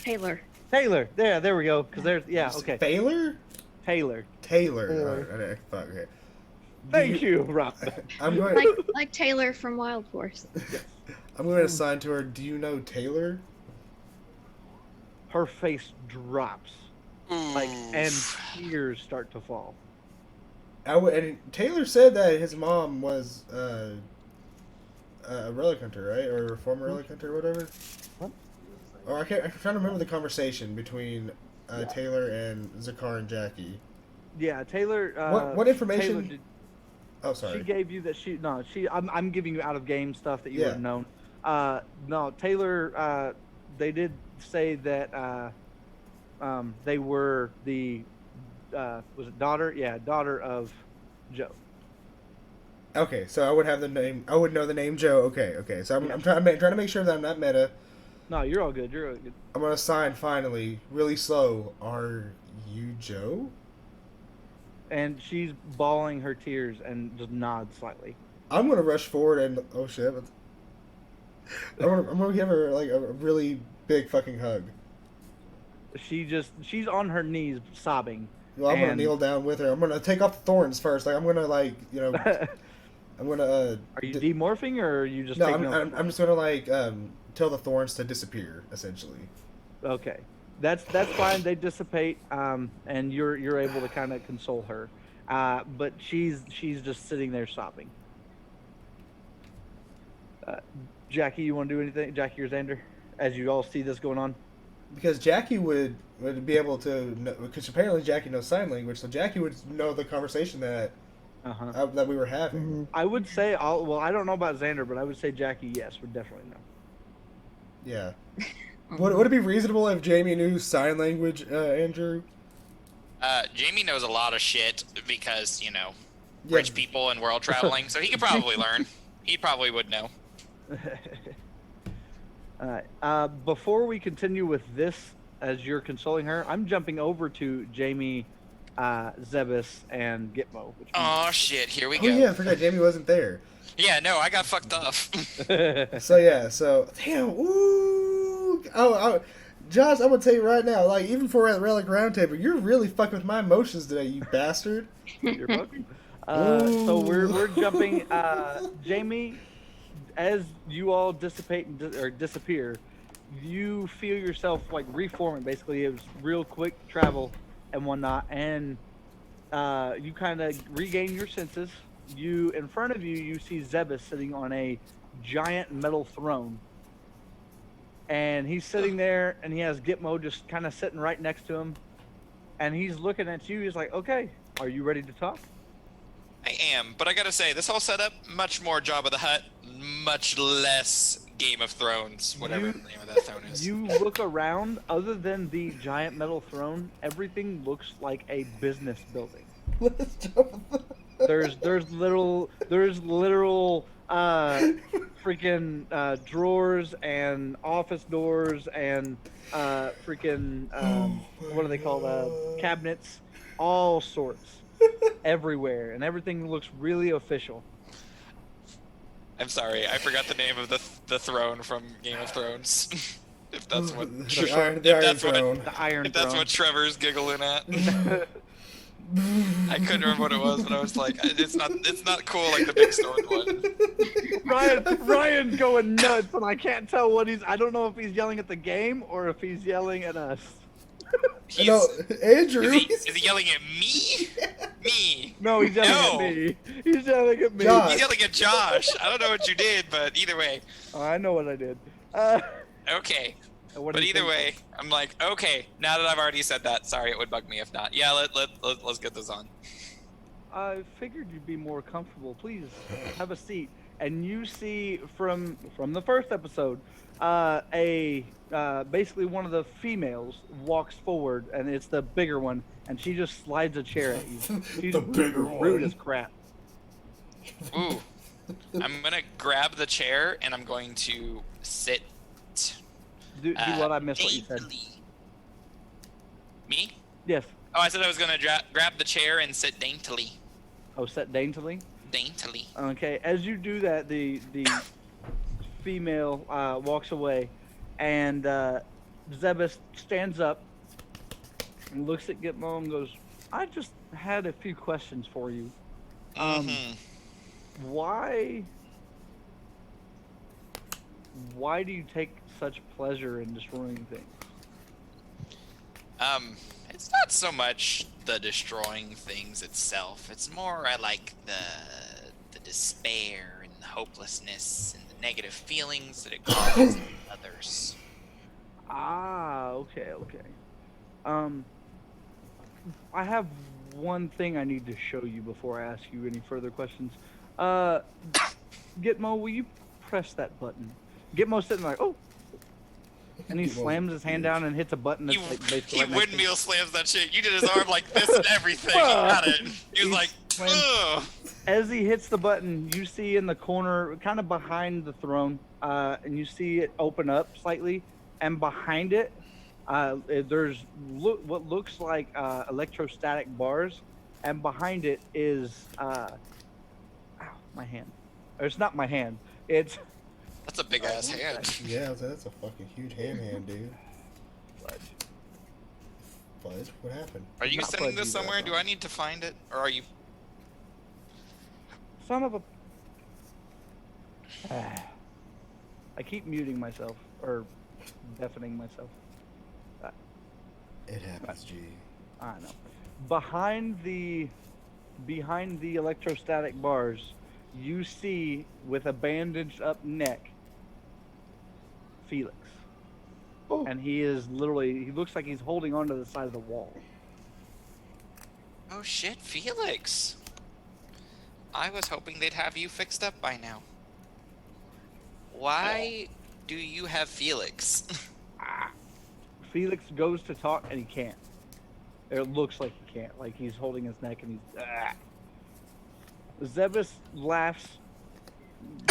S3: Taylor.
S5: Taylor. There we go. Because there's okay.
S1: Taylor.
S5: Taylor.
S1: All right, fuck. Okay.
S5: Thank you, Rob.
S1: I'm going.
S3: Like Taylor from Wild Force.
S1: I'm going to assign to her. Do you know Taylor?
S5: Her face drops, and tears start to fall.
S1: And Taylor said that his mom was a relic hunter, right, or a former relic hunter, or whatever.
S5: What?
S1: Or I'm trying to remember the conversation between Taylor and Zakar and Jackie.
S5: Yeah, Taylor.
S1: What information?
S5: Taylor
S1: Oh, sorry.
S5: She gave you that I'm giving you out of game stuff that you would have known. No, Taylor. They did say that they were the was it daughter? Yeah, daughter of Joe.
S1: Okay, so I would have the name. I would know the name Joe. Okay. So I'm trying to make sure that I'm not meta.
S5: No, you're all good. You're all good.
S1: I'm gonna sign finally, really slow. Are you Joe?
S5: And she's bawling her tears and just nods slightly.
S1: I'm gonna rush forward and oh shit! I'm gonna give her like a really big fucking hug.
S5: She's on her knees sobbing.
S1: Well, I'm gonna kneel down with her. I'm gonna take off the thorns first. Like I'm gonna I'm gonna.
S5: Are you demorphing or are you just?
S1: No, I'm just gonna tell the thorns to disappear essentially.
S5: Okay. That's fine. They dissipate, and you're able to kind of console her, but she's just sitting there sobbing. Jackie, you want to do anything? Jackie or Xander, as you all see this going on?
S1: Because Jackie would be able to know, because apparently Jackie knows sign language, so Jackie would know the conversation that that we were having.
S2: Mm-hmm.
S5: I would say, I don't know about Xander, but I would say Jackie, yes, would definitely know.
S1: Yeah. Would it be reasonable if Jamie knew sign language, Andrew?
S4: Jamie knows a lot of shit because, rich people and world traveling, so he could probably learn. He probably would know.
S5: Alright. Before we continue with this, as you're consoling her, I'm jumping over to Jamie, Zebus, and Gitmo.
S4: Oh shit, here we
S1: Oh
S4: go.
S1: yeah, I forgot Jamie wasn't there.
S4: Yeah, no, I got fucked up.
S1: So damn, ooh, Josh, I'm gonna tell you right now, like even for a Relic Roundtable, you're really fucking with my emotions today, you bastard.
S5: You're welcome. So we're jumping, Jamie. As you all dissipate or disappear, you feel yourself like reforming. Basically, it was real quick travel and whatnot, and you kind of regain your senses. In front of you, you see Zebus sitting on a giant metal throne, and he's sitting there, and he has Gitmo just kind of sitting right next to him, and he's looking at you. He's like, "Okay, are you ready to talk?"
S4: I am, but I gotta say, this whole setup, much more Jabba the Hutt, much less Game of Thrones, whatever the name of that throne is.
S5: You look around, other than the giant metal throne, everything looks like a business building. There's literal freaking drawers and office doors and what do they call cabinets, all sorts. Everywhere, and everything looks really official.
S4: I'm sorry, I forgot the name of the throne from Game of Thrones. If that's what
S1: the Iron Throne.
S5: The Iron
S4: if that's
S5: Throne.
S4: what Trevor's giggling at. I couldn't remember what it was, but I was like, it's not cool like the big sword one.
S5: Ryan going nuts, and I can't tell I don't know if he's yelling at the game or if he's yelling at us.
S1: Andrew.
S4: Is he yelling at me? Me.
S5: No, he's yelling at me. He's yelling at me.
S1: Josh.
S4: He's yelling at Josh. I don't know what you did, but either way.
S5: Oh, I know what I did.
S4: Okay.
S5: What
S4: But
S5: do you
S4: either
S5: think?
S4: way, I'm like, okay, now that I've already said that, sorry, it would bug me if not. Yeah, let's get this on.
S5: I figured you'd be more comfortable. Please have a seat. And you see from the first episode, basically one of the females walks forward, and it's the bigger one, and she just slides a chair at you. She's
S1: The bigger
S5: rude
S1: one.
S5: as crap.
S4: Ooh. I'm gonna grab the chair and I'm going to sit.
S5: Do what? I missed what you said.
S4: daintily. Me?
S5: Yes.
S4: Oh, I said I was gonna grab the chair and sit daintily.
S5: Oh, set daintily.
S4: Daintily.
S5: Okay. As you do that, the female walks away, and Zebus stands up and looks at Gitmo and goes, "I just had a few questions for you. Why do you take such pleasure in destroying things?"
S4: It's not so much the destroying things itself. It's more I like the despair and the hopelessness and the negative feelings that it causes in others.
S5: Ah, okay. I have one thing I need to show you before I ask you any further questions. Gitmo, will you press that button? Gitmo's sitting like, oh. And he slams his hand down and hits a button that's like basically
S4: He
S5: right next to
S4: windmill slams that shit. You did his arm like this and everything. He got it. He was like, ugh.
S5: As he hits the button, you see in the corner, kind of behind the throne, and you see it open up slightly, and behind it, there's what looks like electrostatic bars, and behind it is, ow, my hand. Or it's not my hand. It's.
S4: That's a big ass hand.
S1: Yeah, that's a fucking huge hand, dude. Fudge? What happened?
S4: Are you
S5: Not
S4: sending
S5: fudgy,
S4: this somewhere? Do I need to find it? Or are you...
S5: Son of a. I keep muting myself or deafening myself.
S1: It happens, G.
S5: I know. Behind the electrostatic bars, you see with a bandaged up neck, Felix.
S2: Oh.
S5: And he looks like he's holding onto the side of the wall.
S4: Oh shit, Felix. I was hoping they'd have you fixed up by now. Why do you have Felix?
S5: Felix goes to talk and he can't. It looks like he can't. Like he's holding his neck and he's... Zebus laughs,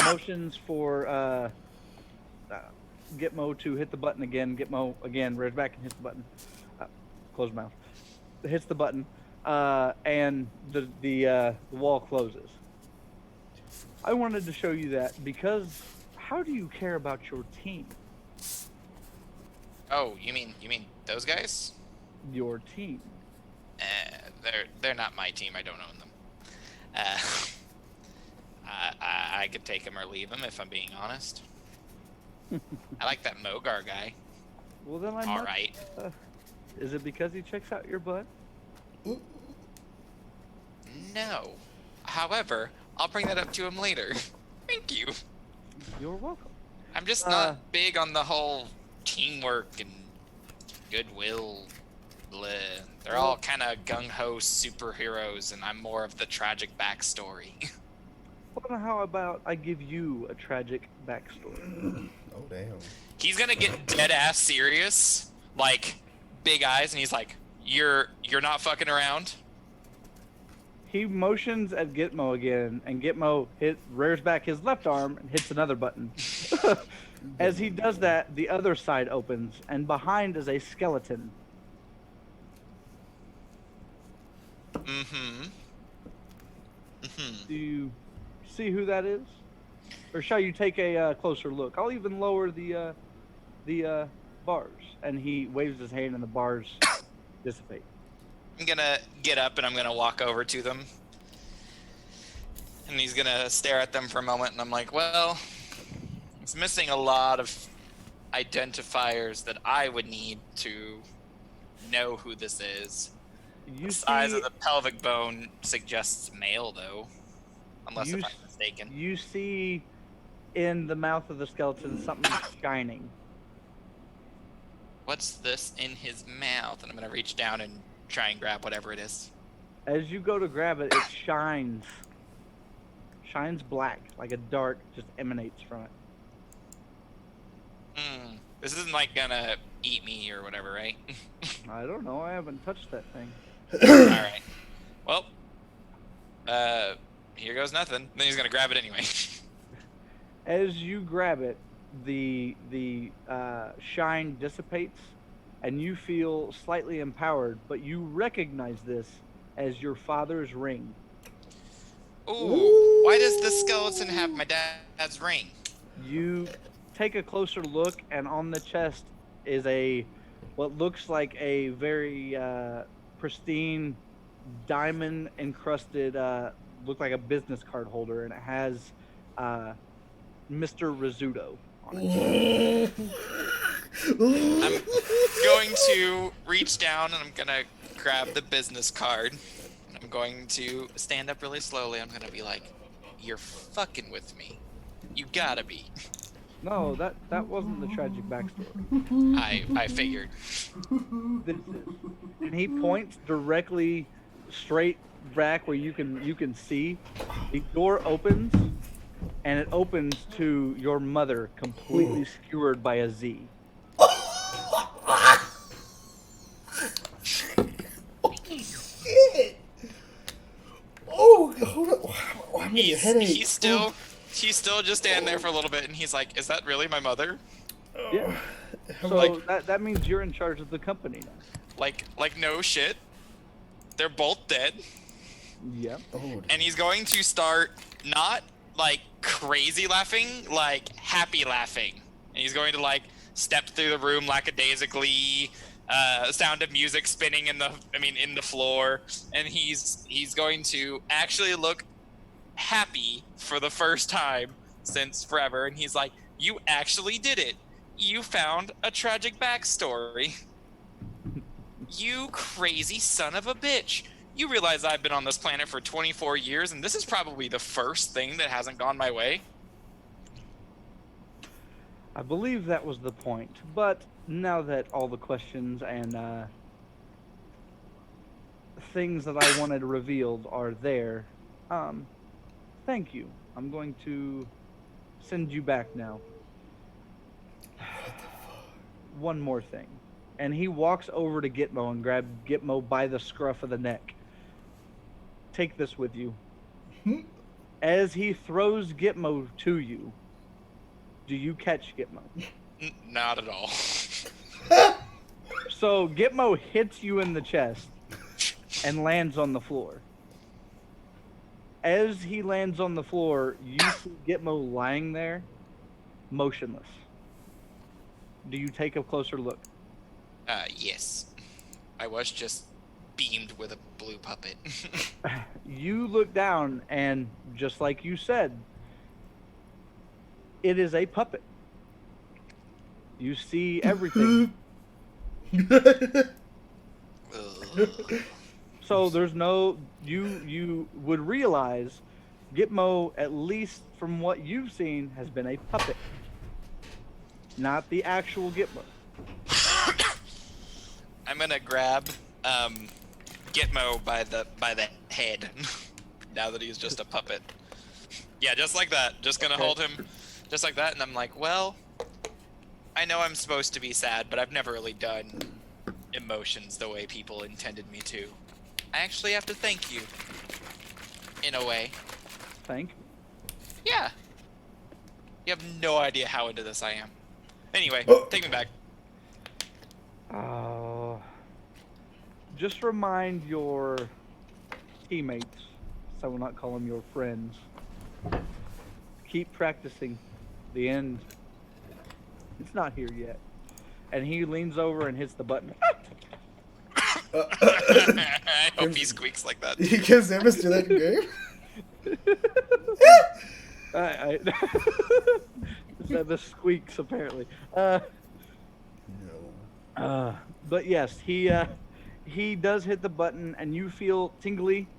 S5: motions for Gitmo to hit the button again. Gitmo again rears back and hits the button. Close mouth. Hits the button, and the wall closes. I wanted to show you that because how do you care about your team?
S4: Oh, you mean those guys?
S5: Your team.
S4: They're not my team. I don't own them. I could take them or leave them if I'm being honest. I like that Mogar guy.
S5: Well, then I'm
S4: all right.
S5: Is it because he checks out your butt?
S4: No. However, I'll bring that up to him later. Thank you.
S5: You're welcome.
S4: I'm just not big on the whole teamwork and goodwill. Bleh. They're all kind of gung-ho superheroes, and I'm more of the tragic backstory.
S5: Well, how about I give you a tragic backstory?
S1: Oh, damn.
S4: He's gonna get dead-ass serious, like, big eyes, and he's like, You're not fucking around?
S5: He motions at Gitmo again, and Gitmo rears back his left arm and hits another button. As he does that, the other side opens, and behind is a skeleton. Do you see who that is? Or shall you take a closer look? I'll even lower the bars. And he waves his hand and the bars dissipate.
S4: I'm gonna get up and I'm gonna walk over to them. And he's gonna stare at them for a moment, and I'm like, well, it's missing a lot of identifiers that I would need to know who this is. The size of the pelvic bone suggests male, though. Unless if I'm mistaken.
S5: You see in the mouth of the skeleton something shining.
S4: What's this in his mouth? And I'm gonna reach down and try and grab whatever it is.
S5: As you go to grab it, it shines. Shines black, like a dart just emanates from it.
S4: This isn't like gonna eat me or whatever, right?
S5: I don't know. I haven't touched that thing.
S4: Alright. Well, here goes nothing. Then he's gonna grab it anyway.
S5: As you grab it, the shine dissipates, and you feel slightly empowered. But you recognize this as your father's ring.
S4: Ooh, why does the skeleton have my dad's ring?
S5: You take a closer look, and on the chest is what looks like a very pristine, diamond encrusted, look like a business card holder, and it has Mr. Rizzuto on it.
S4: I'm going to reach down and I'm gonna grab the business card. I'm going to stand up really slowly. I'm gonna be like, "You're fucking with me. You gotta be."
S5: No, that wasn't the tragic backstory.
S4: I figured.
S5: This is, and he points directly straight back where you can see. The door opens, and it opens to your mother, completely skewered by a Z.
S1: Shit! Oh, hold on. I'm getting a headache.
S4: He's still just standing there for a little bit, and he's like, "Is that really my mother?"
S5: Yeah.
S1: I'm
S5: So
S1: like,
S5: that means you're in charge of the company now.
S4: Like no shit. They're both dead.
S5: Yep.
S1: oh,
S4: And he's going to start not like crazy laughing, like happy laughing. And he's going to like step through the room lackadaisically, sound of music spinning in the floor, and he's going to actually look happy for the first time since forever. And he's like, "You actually did it. You found a tragic backstory. You crazy son of a bitch. You realize I've been on this planet for 24 years, and this is probably the first thing that hasn't gone my way."
S5: I believe that was the point. But now that all the questions and things that I wanted revealed are there, thank you. I'm going to send you back now. One more thing. And he walks over to Gitmo and grabs Gitmo by the scruff of the neck. Take this with you. As he throws Gitmo to you, do you catch Gitmo?
S4: Not at all.
S5: So Gitmo hits you in the chest and lands on the floor. As he lands on the floor, you see Gitmo lying there, motionless. Do you take a closer look?
S4: Yes. I was just beamed with a blue puppet.
S5: You look down, and just like you said, it is a puppet. You see everything. So there's no, you would realize Gitmo, at least from what you've seen, has been a puppet, not the actual Gitmo.
S4: I'm gonna grab Gitmo by the head now that he's just a puppet. Yeah, just like that. Just gonna hold him just like that, and I'm like, "Well, I know I'm supposed to be sad, but I've never really done emotions the way people intended me to. I actually have to thank you, in a way."
S5: Thank.
S4: Yeah. You have no idea how into this I am. Anyway, take me back.
S5: Just remind your teammates, so I will not call them your friends. Keep practicing. The end. It's not here yet. And he leans over and hits the button.
S4: I hope he squeaks like that.
S1: You can Samus do that in game?
S5: The squeaks apparently.
S1: No.
S5: But yes, he does hit the button, and you feel tingly,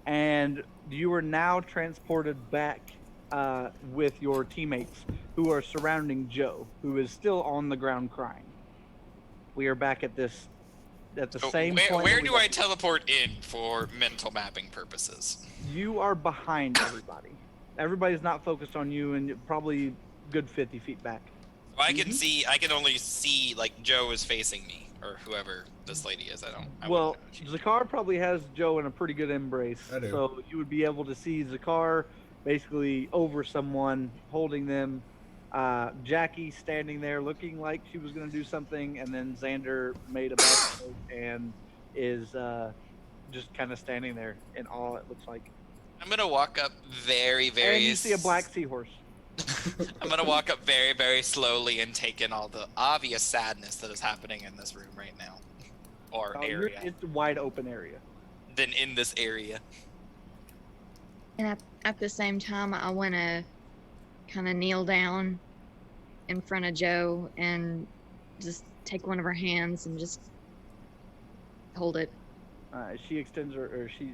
S5: and you are now transported back with your teammates who are surrounding Joe, who is still on the ground crying. We are back at the same point.
S4: Where do I teleport in for mental mapping purposes?
S5: You are behind everybody. Everybody's not focused on you, and you're probably good 50 feet back.
S4: Well, I can only see like Joe is facing me, or whoever this lady is.
S5: Well, Zakar probably has Joe in a pretty good embrace.
S1: I do.
S5: So you would be able to see Zakar basically over someone, holding them. Jackie standing there looking like she was going to do something, and then Xander made a bad joke and is just kind of standing there in awe, it looks like.
S4: I'm gonna walk up very, very.
S5: And you see a black seahorse.
S4: I'm gonna walk up very, very slowly and take in all the obvious sadness that is happening in this room right now, or area.
S5: It's a wide open area.
S4: Then in this area.
S3: And at the same time, I want to kind of kneel down in front of Joe and just take one of her hands and just hold it.
S5: She extends her, or she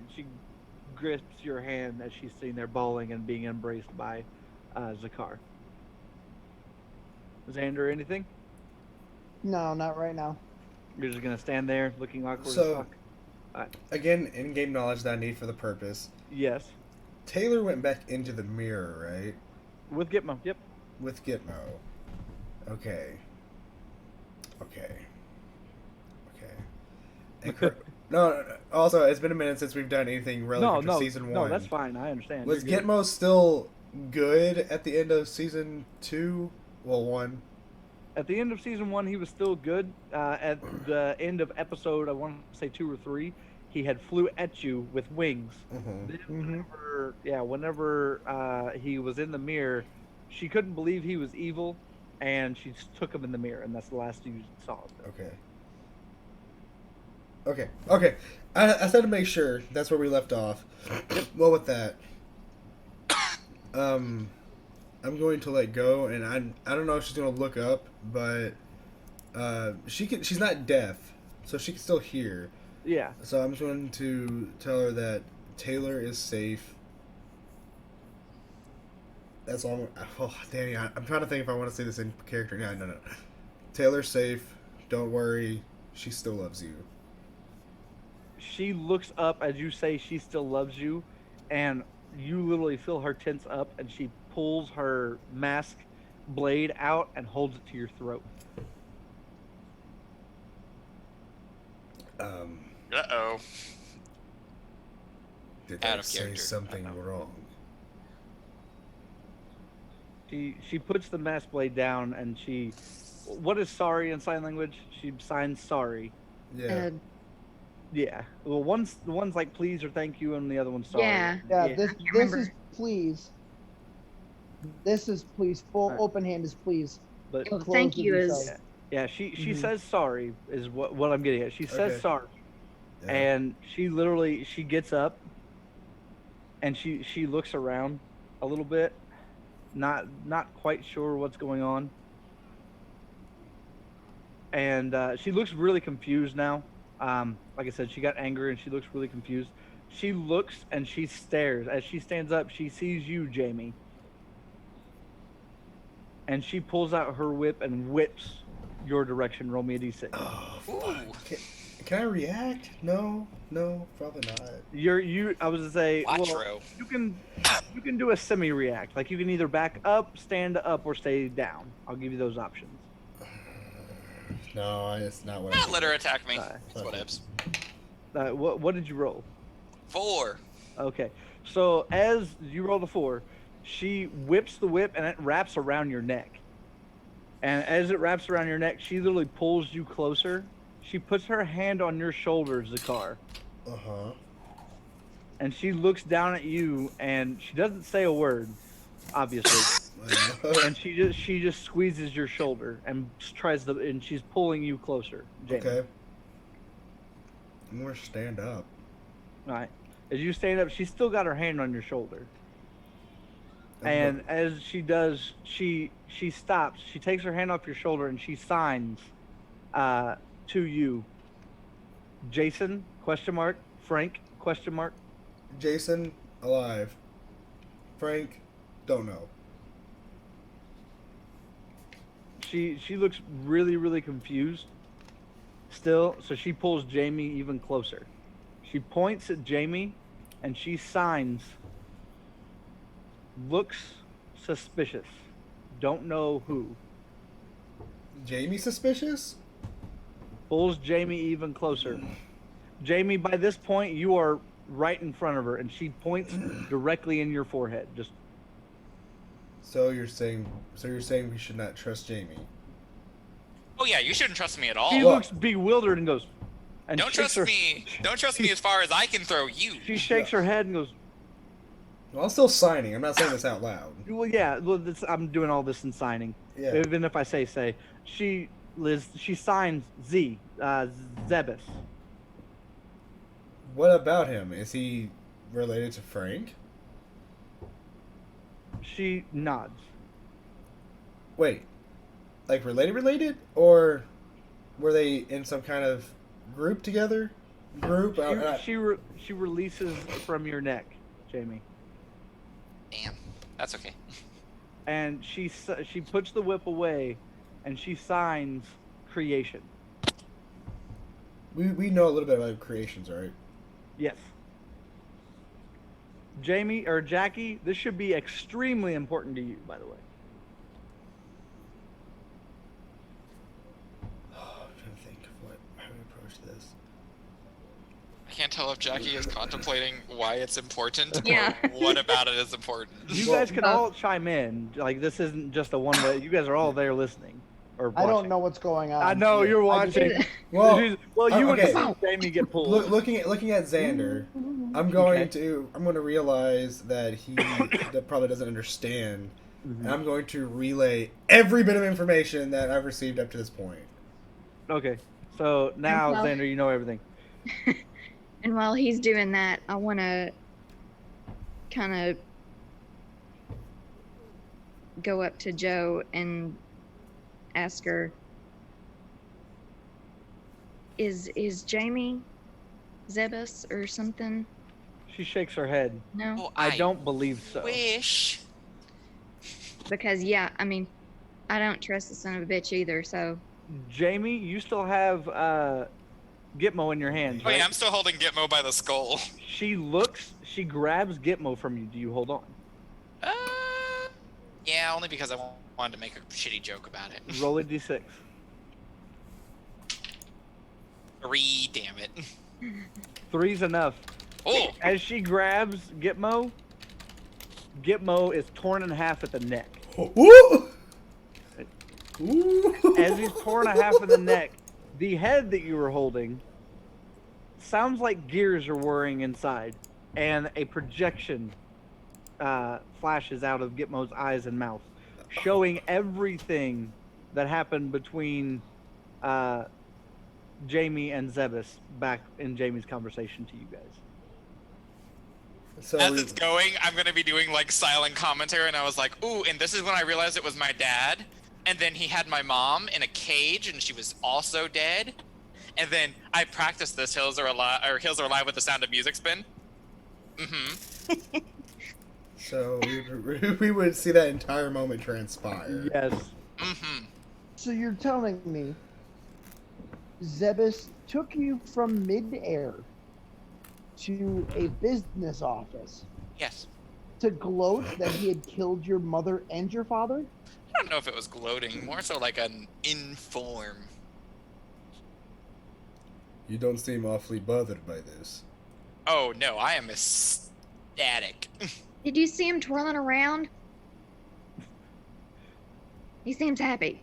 S5: grips your hand as she's sitting there bawling and being embraced by Zakar. Xander, anything?
S2: No, not right now.
S5: You're just gonna stand there looking awkward as
S1: So,
S5: fuck.
S1: again, in-game knowledge that I need for the purpose.
S5: Yes.
S1: Taylor went back into the mirror, right?
S5: With Gitmo, yep.
S1: With Gitmo. Okay. And no. Also, it's been a minute since we've done anything relevant to season 1.
S5: No, that's fine. I understand.
S1: Was
S5: You're good.
S1: Gitmo still good at the end of season 2? Well, 1.
S5: At the end of season 1, he was still good. At the end of episode, I want to say 2 or 3, he had flew at you with wings.
S1: Mm-hmm.
S5: Then whenever he was in the mirror, she couldn't believe he was evil, and she just took him in the mirror, and that's the last you saw of him.
S1: Okay. I said to make sure that's where we left off. Well, with that, I'm going to let go, and I don't know if she's gonna look up, but she's not deaf, so she can still hear.
S5: Yeah.
S1: So I'm just going to tell her that Taylor is safe. That's all. Oh, Danny, I'm trying to think if I want to say this in character. No. Taylor's safe. Don't worry. She still loves you.
S5: She looks up as you say she still loves you, and you literally feel her tense up, and she pulls her mask blade out and holds it to your throat.
S4: Uh-oh.
S1: Did
S4: Out
S1: I
S4: of
S1: say
S4: character.
S1: something wrong?
S5: She puts the mask blade down, and she... What is sorry in sign language? She signs sorry.
S1: Yeah.
S5: Yeah. Well, one's like please or thank you, and the other one's sorry.
S3: Yeah.
S2: Yeah,
S3: I
S2: this
S3: remember.
S2: is please. This is please. Full
S5: Alright.
S2: open hand is please.
S5: But
S3: Well,
S2: Close
S3: thank
S2: would
S3: you
S2: be
S3: is
S2: sorry.
S5: yeah, she
S2: Mhm.
S5: says sorry is what I'm getting at. She says
S1: Okay.
S5: sorry.
S1: Yeah.
S5: And she gets up and she looks around a little bit, not quite sure what's going on. And she looks really confused now. Like I said, she got angry and she looks really confused. She looks and she stares. As she stands up, she sees you, Jamie. And she pulls out her whip and whips your direction. Roll me a d6.
S1: Oh,
S4: Ooh.
S1: fuck. Can I react? No, probably not.
S5: I was to say, well,
S4: Quattro.
S5: you can do a semi-react. Like you can either back up, stand up, or stay down. I'll give you those options.
S1: No, it's not what I
S4: Let her attack me.
S5: Alright.
S4: That's what ifs.
S5: What did you roll?
S4: 4.
S5: Okay, so as you roll the 4, she whips the whip and it wraps around your neck. And as it wraps around your neck, she literally pulls you closer. She puts her hand on your shoulder, Zakar.
S1: Uh-huh.
S5: And she looks down at you, and she doesn't say a word, obviously. And she just squeezes your shoulder and and she's pulling you closer, Jamie.
S1: Okay. I'm gonna stand up.
S5: All right. As you stand up, she's still got her hand on your shoulder. And as she does, she stops. She takes her hand off your shoulder and she signs to you. Jason? ? Frank ?
S1: Jason, alive. Frank, don't know.
S5: She looks really, really confused still, so she pulls Jamie even closer. She points at Jamie and she signs, looks suspicious. Don't know who.
S1: Jamie suspicious?
S5: Pulls Jamie even closer. Jamie, by this point, you are right in front of her, and she points directly in your forehead. Just
S1: So you're saying we should not trust Jamie?
S4: Oh yeah, you shouldn't trust me at all.
S5: She
S1: Well-
S5: looks bewildered and goes. And
S4: Don't
S5: shakes
S4: trust
S5: her,
S4: me. Don't trust me as far as I can throw you.
S5: She shakes her head and goes.
S1: Well, I'm still signing. I'm not saying this out loud.
S5: Well, yeah. Well, I'm doing all this in signing.
S1: Yeah.
S5: Even if I say. She signs Zebus.
S1: What about him? Is he related to Frank?
S5: She nods.
S1: Wait, like related, or were they in some kind of group together?
S5: She releases from your neck, Jamie,
S4: Damn, that's okay.
S5: and she puts the whip away, and she signs creation.
S1: We know a little bit about creations, right?
S5: Yes. Jamie or Jackie, this should be extremely important to you, by the way.
S1: I'm trying to think of how to approach this.
S4: I can't tell if Jackie is contemplating why it's important
S3: Yeah.
S4: or what about it is important.
S5: You
S1: Well,
S5: guys can all chime in. Like, this isn't just a one-way. You guys are all there listening. Or
S2: I don't
S5: watching.
S2: know what's going on.
S5: I know you're
S2: I just-
S5: watching.
S1: Well,
S5: You would
S1: okay.
S5: see Jamie get pulled.
S1: looking at Xander, I'm going to realize that he that probably doesn't understand, and I'm going to relay every bit of information that I've received up to this point.
S5: Okay. So now,
S3: Well-
S5: Xander, you know everything.
S3: And while he's doing that, I want to kind of go up to Joe and ask her, is Jamie Zebus or something?
S5: She shakes her head.
S3: No?
S4: Oh,
S5: I don't believe so.
S4: Wish.
S3: Because, yeah, I mean, I don't trust the son of a bitch either, so.
S5: Jamie, you still have Gitmo in your hands,
S4: Oh
S5: right?
S4: yeah, I'm still holding Gitmo by the skull.
S5: She grabs Gitmo from you. Do you hold on?
S4: Yeah, only because I wanted to make a shitty joke about it.
S5: Roll a d6.
S4: 3, damn it.
S5: 3's enough.
S4: Oh,
S5: As she grabs Gitmo, Gitmo is torn in half at the neck.
S1: Ooh! Ooh!
S5: As he's torn in half at the neck, the head that you were holding sounds like gears are whirring inside, and a projection flashes out of Gitmo's eyes and mouth, showing everything that happened between Jamie and Zebus back in Jamie's conversation to you guys.
S1: So
S4: as it's going, I'm gonna be doing like silent commentary, and I was like, "Ooh!" And this is when I realized it was my dad. And then he had my mom in a cage, and she was also dead. And then I practiced this "Hills Are Alive" with the sound of music spin. Mm-hmm.
S1: So we would see that entire moment transpire.
S5: Yes.
S4: Mm-hmm.
S2: So you're telling me Zebus took you from midair to a business office
S4: Yes.
S2: to gloat that he had killed your mother and your father?
S4: I don't know if it was gloating, more so like an inform.
S1: You don't seem awfully bothered by this.
S4: Oh no, I am ecstatic.
S3: Did you see him twirling around? He seems happy.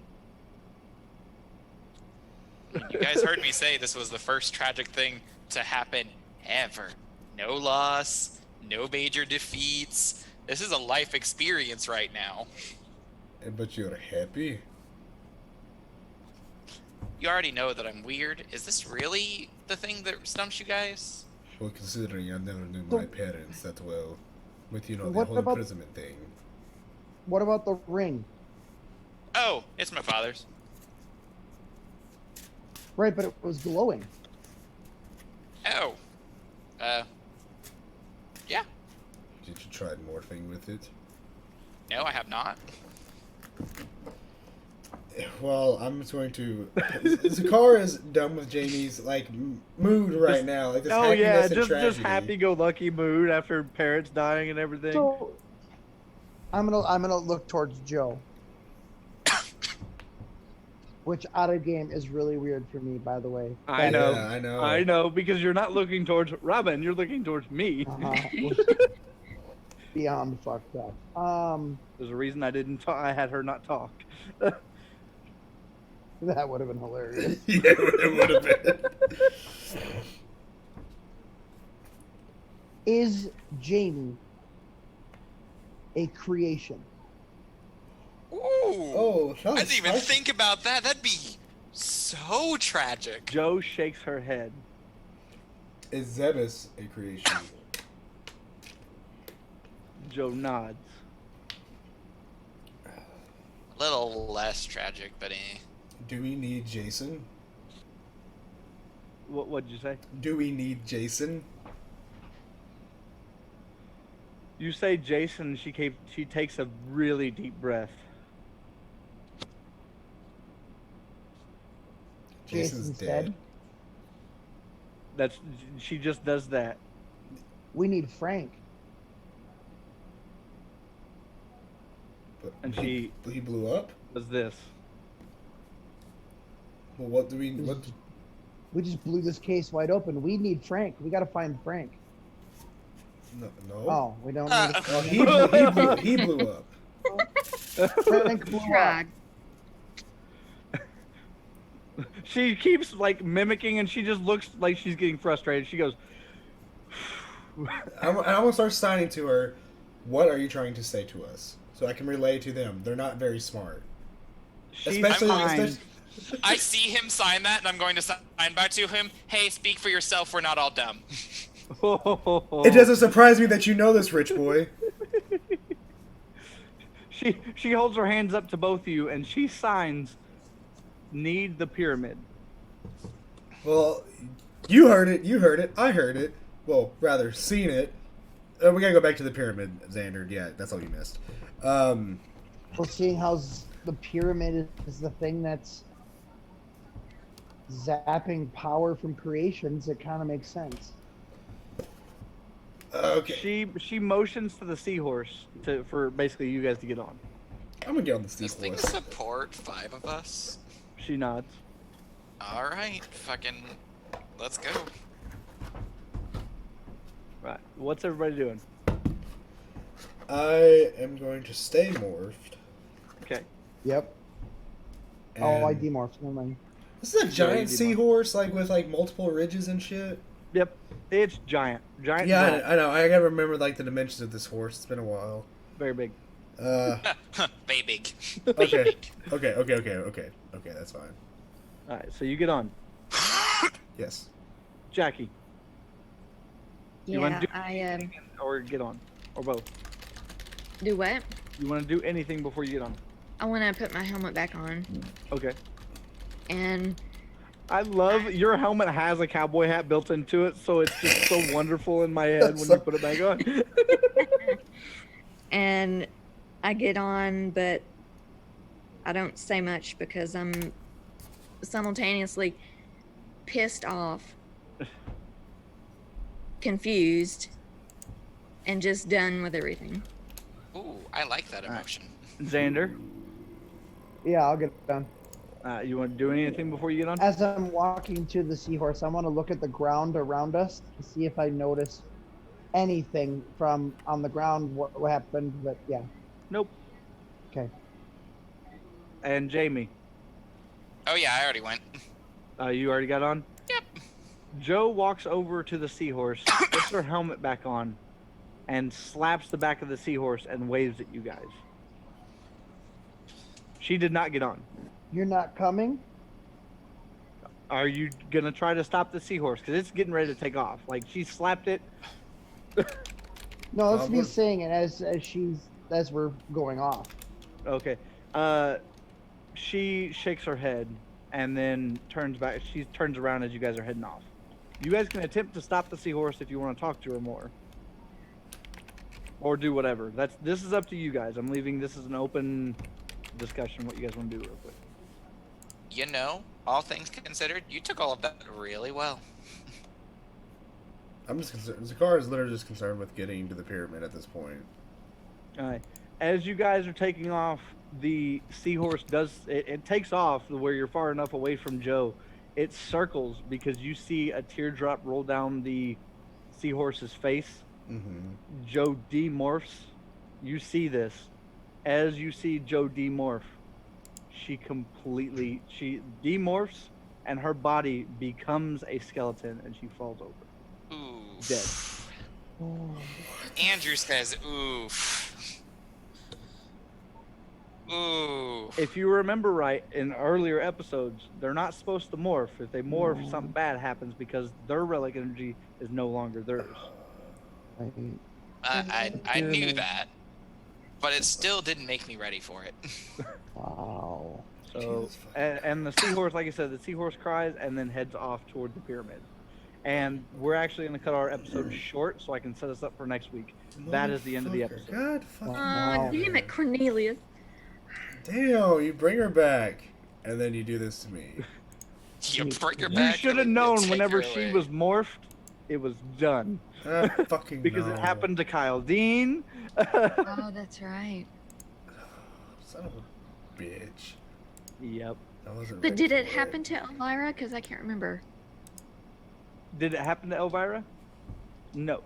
S4: You guys heard me say this was the first tragic thing to happen ever. No loss, no major defeats. This is a life experience right now.
S1: But you're happy?
S4: You already know that I'm weird. Is this really the thing that stumps you guys?
S1: Well, considering I never knew my parents that well, with, you know, the
S2: What
S1: whole
S2: about-
S1: imprisonment thing.
S2: What about the ring?
S4: Oh, it's my father's.
S2: Right, but it was glowing.
S4: Oh. Yeah.
S1: Did you try morphing with it?
S4: No, I have not.
S1: Well, I'm just going to. Zakar is done with Jamie's like mood right now, like this
S5: Oh
S1: happiness
S5: yeah,
S1: and
S5: just
S1: tragedy.
S5: happy-go-lucky mood after parents dying and everything.
S2: So I'm gonna look towards Joe. Which out of game is really weird for me, by the way.
S5: I know.
S1: Yeah, I know.
S5: I know, because you're not looking towards Robin, you're looking towards me.
S2: Beyond fucked up.
S5: There's a reason I didn't talk. I had her not talk.
S2: That would have been hilarious.
S1: Yeah, it would have been.
S2: Is Jamie a creation?
S4: Ooh.
S1: Oh, that
S4: I
S1: was
S4: didn't even
S1: spicy.
S4: think about that. That'd be so tragic.
S5: Joe shakes her head.
S1: Is Zebus a creation?
S5: Joe nods.
S4: A little less tragic, but eh.
S1: Do we need Jason?
S5: What'd you say?
S1: Do we need Jason?
S5: You say Jason. She takes a really deep breath.
S1: Jason's dead.
S5: She just does that.
S2: We need Frank.
S1: But
S5: And
S1: he blew up?
S5: Does this.
S1: Well, what do we... What?
S2: We just blew this case wide open. We need Frank. We got to find Frank.
S1: No.
S2: Oh, we don't need
S1: Oh, he blew up.
S2: Frank blew up.
S3: Tried.
S5: She keeps like mimicking, and she just looks like she's getting frustrated. She goes,
S1: I'm gonna start signing to her. What are you trying to say to us? So I can relay to them. They're not very smart.
S5: "She's
S1: Especially-
S5: fine."
S1: especially-
S4: I see him sign that, and I'm going to sign back to him. Hey, speak for yourself. We're not all dumb.
S1: It doesn't surprise me that you know this, rich boy.
S5: She holds her hands up to both of you, and she signs, "Need the pyramid."
S1: Well, you heard it. You heard it. I heard it. Well, rather, seen it. We gotta go back to the pyramid, Xander. Yeah, that's all you missed.
S2: Well, seeing how the pyramid is the thing that's zapping power from creations, it kind of makes sense.
S1: Okay.
S5: She motions to the seahorse for basically you guys to get on.
S1: I'm gonna get on this
S4: Does
S1: deep
S4: thing support 5 of us?
S5: She nods.
S4: All right, fucking, let's go.
S5: Right. What's everybody doing?
S1: I am going to stay morphed.
S5: Okay.
S2: Yep.
S1: And
S2: Oh, I demorphed. Never mind.
S1: This is a giant
S5: demorphed.
S1: seahorse, like with like multiple ridges and shit.
S5: Yep. It's giant. Giant.
S1: Yeah,
S5: black.
S1: I know. I gotta remember like the dimensions of this horse. It's been a while.
S5: Very big.
S4: Bay big.
S1: Okay. Okay. That's fine.
S5: All right. So you get on.
S1: Yes.
S5: Jackie. You wanna
S3: Yeah,
S5: do or get on, or both.
S3: do what?
S5: You want to do anything before you get on?
S3: I want to put my helmet back on,
S5: Okay.
S3: and
S5: I love your helmet has a cowboy hat built into it, so it's just so wonderful in my head when you put it back on.
S3: and I get on, but I don't say much because I'm simultaneously pissed off, confused, and just done with everything.
S4: Ooh, I like that emotion.
S5: Xander,
S2: Yeah, I'll get done.
S5: you want to do anything before you get on?
S2: As I'm walking to the seahorse, I want to look at the ground around us to see if I notice anything from on the ground, what happened. But yeah,
S5: Nope.
S2: okay.
S5: And Jamie,
S4: Oh yeah, I already went.
S5: you already got on?
S4: Yep.
S5: Joe walks over to the seahorse, puts her helmet back on, and slaps the back of the seahorse and waves at you guys. She did not get on.
S2: You're not coming?
S5: Are you gonna try to stop the seahorse? Because it's getting ready to take off. Like, she slapped it.
S2: No, that's me
S1: we're-
S2: saying it as we're going off.
S5: Okay. She shakes her head and then turns back. She turns around as you guys are heading off. You guys can attempt to stop the seahorse if you want to talk to her more, or do whatever. This is up to you guys. I'm leaving this as an open discussion. What you guys want to do, real quick.
S4: You know, all things considered, you took all of that really well.
S1: I'm just concerned. Zakar is literally just concerned with getting to the pyramid at this point.
S5: All right. As you guys are taking off, the seahorse it takes off where you're far enough away from Joe. It circles because you see a teardrop roll down the seahorse's face.
S1: Mm-hmm.
S5: Joe demorphs. You see this, as you see Joe demorph, she demorphs and her body becomes a skeleton and she falls over.
S4: Ooh.
S5: Dead.
S4: Andrew says, oof. Ooh.
S5: If you remember right, in earlier episodes, they're not supposed to morph. If they morph, something bad happens because their relic energy is no longer theirs.
S4: I knew that, but it still didn't make me ready for it.
S2: Wow.
S5: So, and the seahorse, like I said, the seahorse cries and then heads off toward the pyramid. And we're actually going to cut our episode short so I can set us up for next week. That is the end of the episode.
S1: God fucking
S2: Wow.
S3: Damn it, Cornelius.
S1: damn, you bring her back, and then you do this to me.
S4: You bring her
S5: You
S4: back.
S5: should have
S4: and
S5: known
S4: take
S5: whenever
S4: her
S5: she
S4: away.
S5: was morphed, it was done.
S1: Fucking
S5: Because
S1: no.
S5: it happened to Kyle Dean.
S3: Oh, that's right.
S1: Son of a bitch.
S5: Yep.
S1: I wasn't
S3: But
S1: ready
S3: did it
S1: for
S3: happen to Elvira? Because I can't remember.
S5: Did it happen to Elvira? No.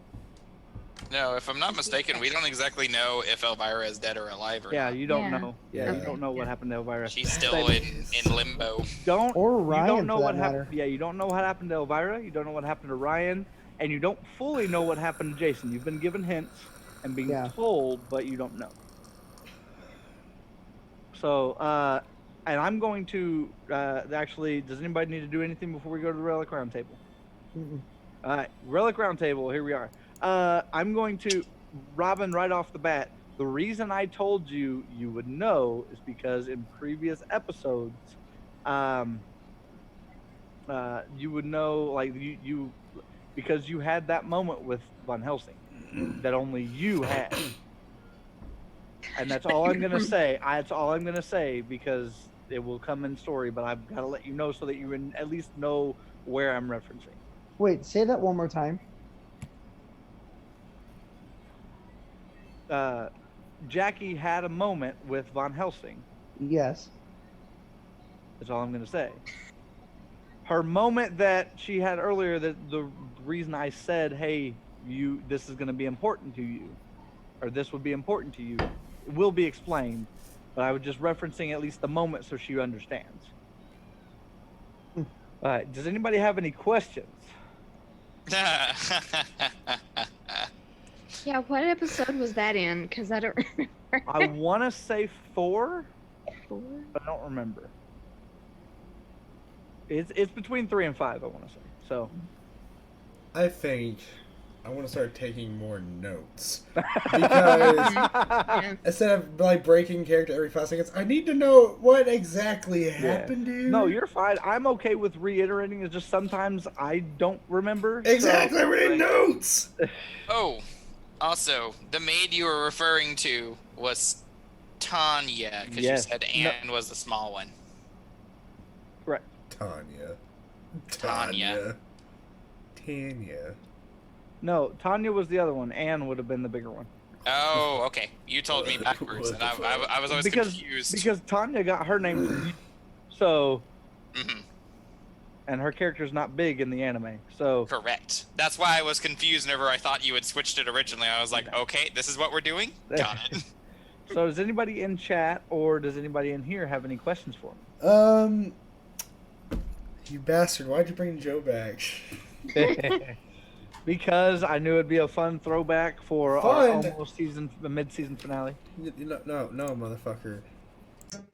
S4: No, if I'm not mistaken, we don't exactly know if Elvira is dead or alive or
S5: Yeah,
S4: not.
S5: you don't
S3: Yeah.
S5: know. Yeah, you
S1: Okay.
S5: don't know what happened to Elvira.
S4: She's still in limbo.
S5: Don't
S2: Or
S5: you
S2: Ryan,
S5: don't know
S2: for
S5: what
S2: that
S5: happened.
S2: matter.
S5: Yeah, you don't know what happened to Elvira. You don't know what happened to Ryan, and you don't fully know what happened to Jason. You've been given hints and being
S2: Yeah.
S5: told, but you don't know. So, and I'm going to actually. Does anybody need to do anything before we go to the Relic Roundtable?
S2: Mm-mm.
S5: All right, Relic Roundtable. Here we are. I'm going to, Robin, right off the bat. The reason I told you would know is because in previous episodes, you would know, like you because you had that moment with Van Helsing that only you had, and that's all I'm gonna say. That's all I'm gonna say because it will come in story. But I've got to let you know so that you at least know where I'm referencing.
S2: Wait, say that one more time.
S5: Jackie had a moment with Van Helsing.
S2: Yes.
S5: That's all I'm going to say. Her moment that she had earlier, that the reason I said, hey, this is going to be important to you, or this would be important to you, it will be explained, but I was just referencing at least the moment so she understands. All right, does anybody have any questions?
S3: Yeah, what episode was that in? Because I don't remember.
S5: I want to say 4,
S3: 4?
S5: but I don't remember. It's between 3 and 5, I want to say. So
S1: I think I want to start taking more notes because
S3: Yeah.
S1: instead of like breaking character every 5 seconds, I need to know what exactly happened, dude.
S5: No, you're fine. I'm okay with reiterating. It's just sometimes I don't remember.
S1: exactly.
S5: So,
S1: We need notes.
S4: Oh, also, the maid you were referring to was Tanya, because
S5: Yes.
S4: you said Anne was the small one.
S5: correct.
S1: Tanya.
S5: No, Tanya was the other one. Anne would have been the bigger one.
S4: Oh, okay. You told me backwards, and I was always confused.
S5: Because Tanya got her name from you. So,
S4: Mhm.
S5: and her character's not big in the anime. So,
S4: Correct. That's why I was confused whenever I thought you had switched it originally. I was like, okay, this is what we're doing? Got it.
S5: so does anybody in chat or does anybody in here have any questions for me?
S1: You bastard! Why'd you bring Joe back?
S5: Because I knew it'd be a fun throwback for our almost mid-season finale.
S1: No, motherfucker.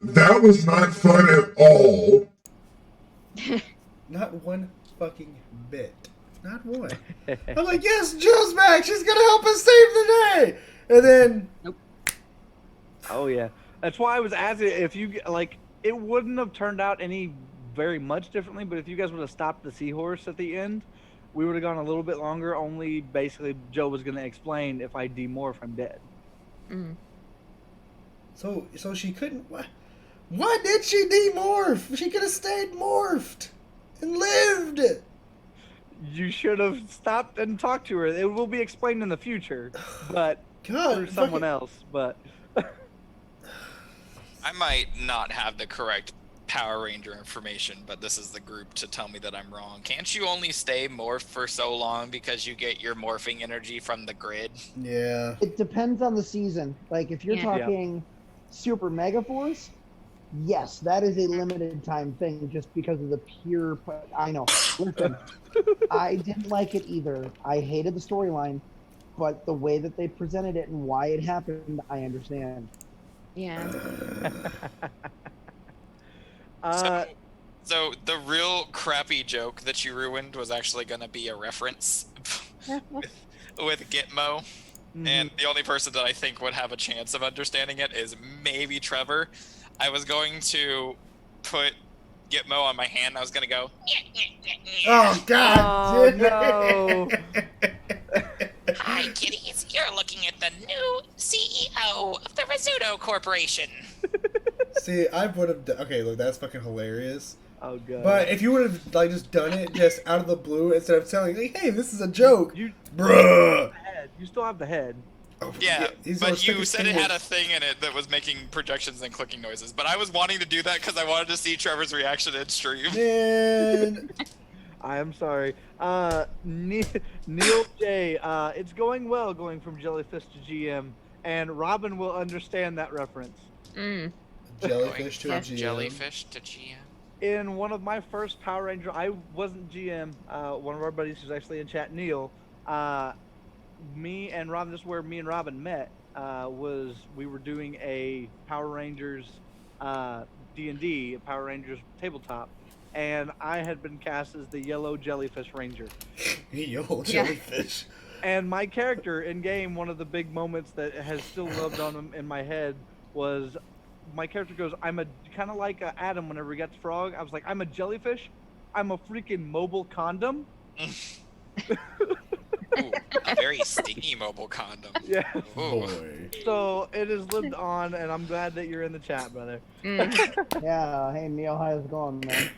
S8: That was not fun at all.
S1: Not one fucking bit. Not one. I'm like, yes, Joe's back. She's gonna help us save the day. And then,
S5: Oh yeah, that's why I was asking if you like. It wouldn't have turned out any very much differently, but if you guys would have stopped the seahorse at the end, we would have gone a little bit longer. Only basically, Joe was going to explain if I demorph, I'm dead.
S3: Mm.
S1: so she couldn't. Why did she demorph? She could have stayed morphed and lived.
S5: You should have stopped and talked to her. It will be explained in the future, but
S1: God,
S5: through someone
S1: fucking-
S5: else. But
S4: I might not have the correct Power Ranger information, but this is the group to tell me that I'm wrong. Can't you only stay morphed for so long because you get your morphing energy from the grid?
S1: Yeah.
S2: It depends on the season. Like if you're
S3: Yeah.
S2: talking Super Mega Force, yes, that is a limited time thing just because of the pure. I know. Listen, I didn't like it either. I hated the storyline, but the way that they presented it and why it happened, I understand.
S3: Yeah.
S4: So the real crappy joke that you ruined was actually going to be a reference with Gitmo. And the only person that I think would have a chance of understanding it is maybe Trevor. I was going to put Gitmo on my hand. I was going to go.
S1: Oh God!
S5: no!
S4: Hi, kitties. You're looking at the new CEO of the Rizzuto Corporation.
S1: See, I would have. Okay, look, that's fucking hilarious.
S5: Oh god!
S1: But if you would have like just done it just out of the blue instead of telling, like, "Hey, this is a joke,"
S5: you
S1: bruh.
S5: You still have the head.
S1: Oh,
S4: Yeah,
S1: he's gonna
S4: but
S1: stick
S4: you
S1: his
S4: said it had
S1: fingers-
S4: a thing in it that was making projections and clicking noises. But I was wanting to do that because I wanted to see Trevor's reaction in stream.
S1: Man.
S5: I am sorry. Neil J. It's going well going from Jellyfish to GM, and Robin will understand that reference.
S3: Mm.
S1: Jellyfish to a
S3: Going
S1: GM.
S4: Jellyfish to GM.
S5: In one of my first Power Ranger, I wasn't GM. One of our buddies who's actually in chat, Neil. Me and Robin, this is where me and Robin met. Was we were doing a Power Rangers D&D, Power Rangers tabletop, and I had been cast as the Yellow Jellyfish Ranger.
S1: Yo, jellyfish.
S5: And my character in game, one of the big moments that has still lived on him in my head was my character goes, I'm a kind of like Adam whenever he got the frog. I was like, I'm a jellyfish. I'm a freaking mobile condom.
S4: Ooh, a very stingy mobile condom.
S5: Yeah.
S4: Ooh.
S1: Boy.
S5: So it has lived on, and I'm glad that you're in the chat, brother.
S3: Mm.
S2: Yeah. Hey Neil, how's it going, man?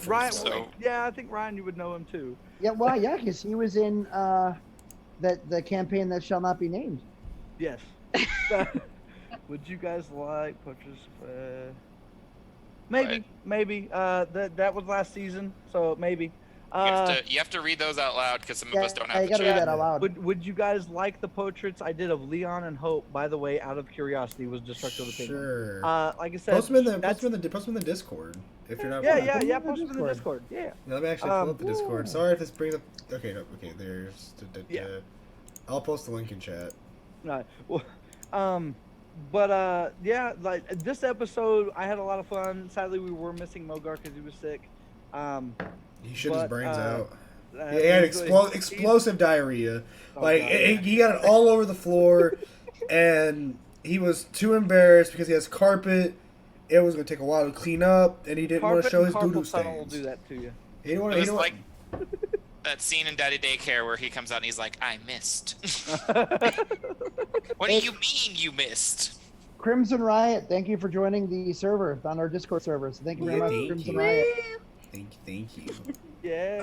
S5: Ryan,
S4: So-
S5: yeah, I think Ryan, you would know him too.
S2: Yeah. Well, yeah, because he was in the campaign that shall not be named.
S5: Yes. Would you guys like purchase? Maybe. That was last season, so maybe.
S4: You have to read those out loud because some of us don't
S2: Yeah,
S4: have
S2: you
S4: the
S2: gotta read
S4: chat.
S2: that out loud.
S5: Would you guys like the portraits I did of Leon and Hope? By the way, out of curiosity, was Destructive of the Penguin.
S1: Sure.
S5: Like I said,
S1: Post them in the
S5: that's-
S1: post them in the Discord if you're not.
S5: Yeah,
S1: playing.
S5: yeah,
S2: Put
S5: yeah.
S2: them in the
S5: Post them in the Discord. Yeah.
S1: Yeah, let me actually pull up the Discord.
S2: Ooh.
S1: Sorry if this brings up. Okay, no, okay. There's.
S5: Yeah.
S1: I'll post the link in chat.
S5: No. Well, yeah, like this episode, I had a lot of fun. Sadly, we were missing Mogar because he was sick.
S1: He shit his
S5: But,
S1: brains out. He had
S5: he's-
S1: explosive diarrhea.
S5: Oh,
S1: Like
S5: God,
S1: it-
S5: yeah.
S1: he got it all over the floor, and he was too embarrassed because he has carpet. It was gonna take a while to clean up, and he didn't want to
S5: Carpet
S1: show
S5: and
S1: his doo-doo
S5: carpal tunnel will
S1: stains.
S5: do that to you.
S1: He didn't want
S4: It
S1: to.
S4: was like that scene in Daddy Daycare where he comes out and he's like, I missed. What do you mean you missed?
S2: Crimson Riot, thank you for joining the server on our Discord server. So thank you very
S1: Yeah,
S2: much,
S1: thank
S2: Crimson
S1: you.
S2: Riot.
S1: Thank you.
S5: Yay.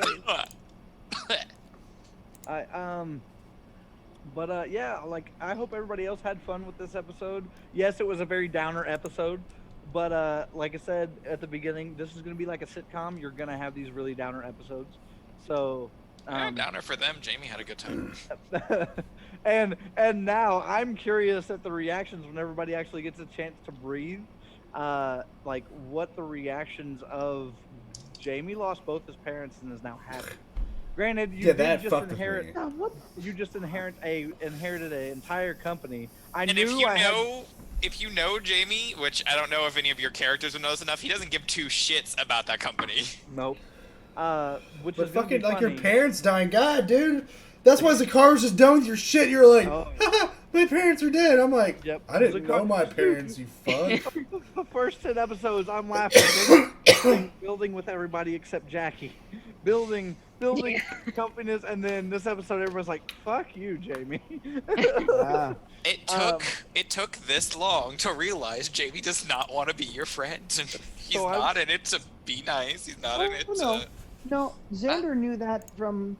S5: Yeah, like I hope everybody else had fun with this episode. Yes, it was a very downer episode, but like I said at the beginning, this is gonna be like a sitcom. You're gonna have these really downer episodes. So
S4: Downer for them. Jamie had a good time.
S5: and now I'm curious at the reactions when everybody actually gets a chance to breathe. Like what the reactions of Jamie lost both his parents and is now happy. Granted, you
S1: Yeah,
S5: did
S1: that
S5: just
S1: fucked with
S5: inherit.
S1: me.
S2: Oh, what?
S5: You just inherited an entire company. I
S4: And
S5: knew
S4: if you know Jamie, which I don't know if any of your characters would know this enough, he doesn't give two shits about that company.
S5: Nope. Which
S1: But
S5: is gonna be
S1: fucking like your
S5: funny.
S1: parents dying, God, dude. That's why Zakar was just done with your shit. You're like,
S5: Oh.
S1: haha, my parents are dead. I'm like,
S5: Yep.
S1: I didn't
S5: Zakar-
S1: know my parents. You fuck.
S5: The first 10 episodes, I'm laughing, building with everybody except Jackie, building companies, and then this episode, everyone's like, "Fuck you, Jamie."
S2: Ah,
S4: It took this long to realize Jamie does not want to be your friend. He's
S5: So I-
S4: not in it to be nice. He's not in it to.
S2: no, Xander knew that from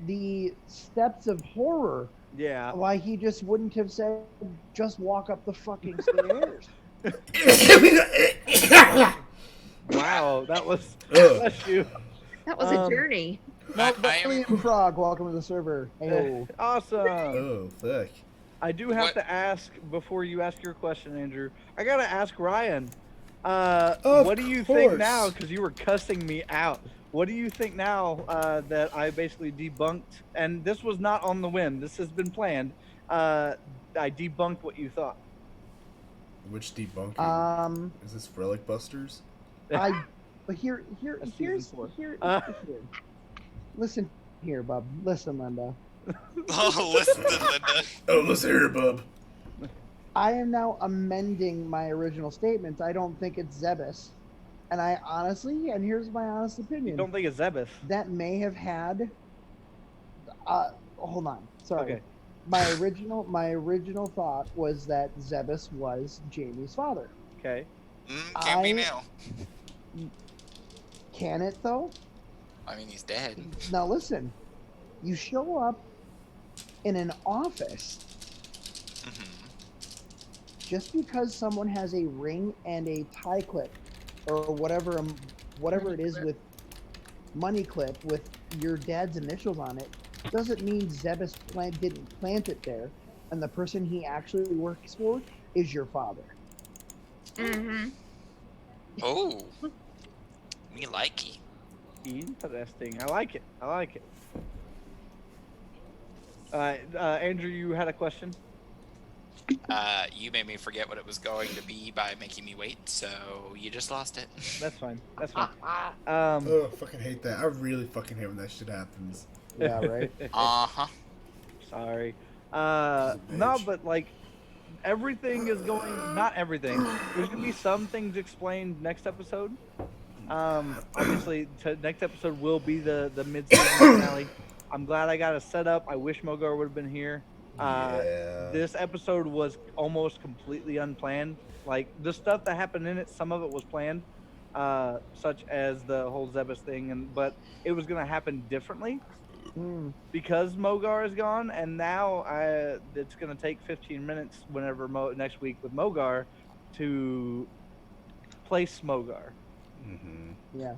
S2: the Steps of Horror.
S5: Yeah.
S2: Why he just wouldn't have said, "Just walk up the fucking stairs."
S5: Wow, that was.
S1: Ugh.
S5: Bless you.
S3: That was a journey.
S2: No,
S4: I
S2: but
S4: am-
S2: William Frog, welcome to the server. Hey,
S5: Awesome.
S1: Oh fuck.
S5: I do have
S4: What?
S5: to ask before you ask your question, Andrew. I gotta ask Ryan.
S1: Of
S5: What do you think now?
S1: course.
S5: Because you were cussing me out. What do you think now that I basically debunked? And this was not on the whim. This has been planned. I debunked what you thought.
S1: Which debunking? Is this Relic Busters?
S2: But here's
S5: Season 4.
S2: here. Listen here, bub. Listen, Linda.
S4: Oh, listen to Linda.
S1: Oh, listen here, bub.
S2: I am now amending my original statements. I don't think it's Zebus. And I honestly, and here's my honest
S5: You
S2: opinion,
S5: don't think it's Zebeth?
S2: that may have had. Hold on. Sorry.
S5: Okay.
S2: My original thought was that Zebus was Jamie's father.
S5: Okay.
S4: Can't be
S2: I-
S4: now.
S2: Can it though?
S4: I mean, he's dead.
S2: Now listen, you show up in an office
S4: Mhm.
S2: just because someone has a ring and a tie clip or whatever it is with money clip with your dad's initials on it doesn't mean Zebus didn't plant it there, and the person he actually works for is your father.
S3: Mm-hmm.
S4: Oh. Me likey.
S5: Interesting. I like it. Andrew, you had a question?
S4: You made me forget what it was going to be by making me wait, so you just lost it.
S5: That's fine.
S1: Oh, I fucking hate that. I really fucking hate when that shit happens.
S2: Yeah, right.
S4: Uh-huh.
S5: Sorry.
S1: a
S5: No,
S1: bitch.
S5: but like everything is going. Not everything. There's gonna be some things explained next episode. Obviously, next episode will be the mid-season finale. I'm glad I got a setup. I wish Mogar would have been here.
S1: Yeah.
S5: This episode was almost completely unplanned. Like the stuff that happened in it, some of it was planned, such as the whole Zebus thing, but it was gonna happen differently because Mogar is gone, and now it's gonna take 15 minutes whenever next week with Mogar to place Mogar.
S1: Mm-hmm.
S2: Yeah.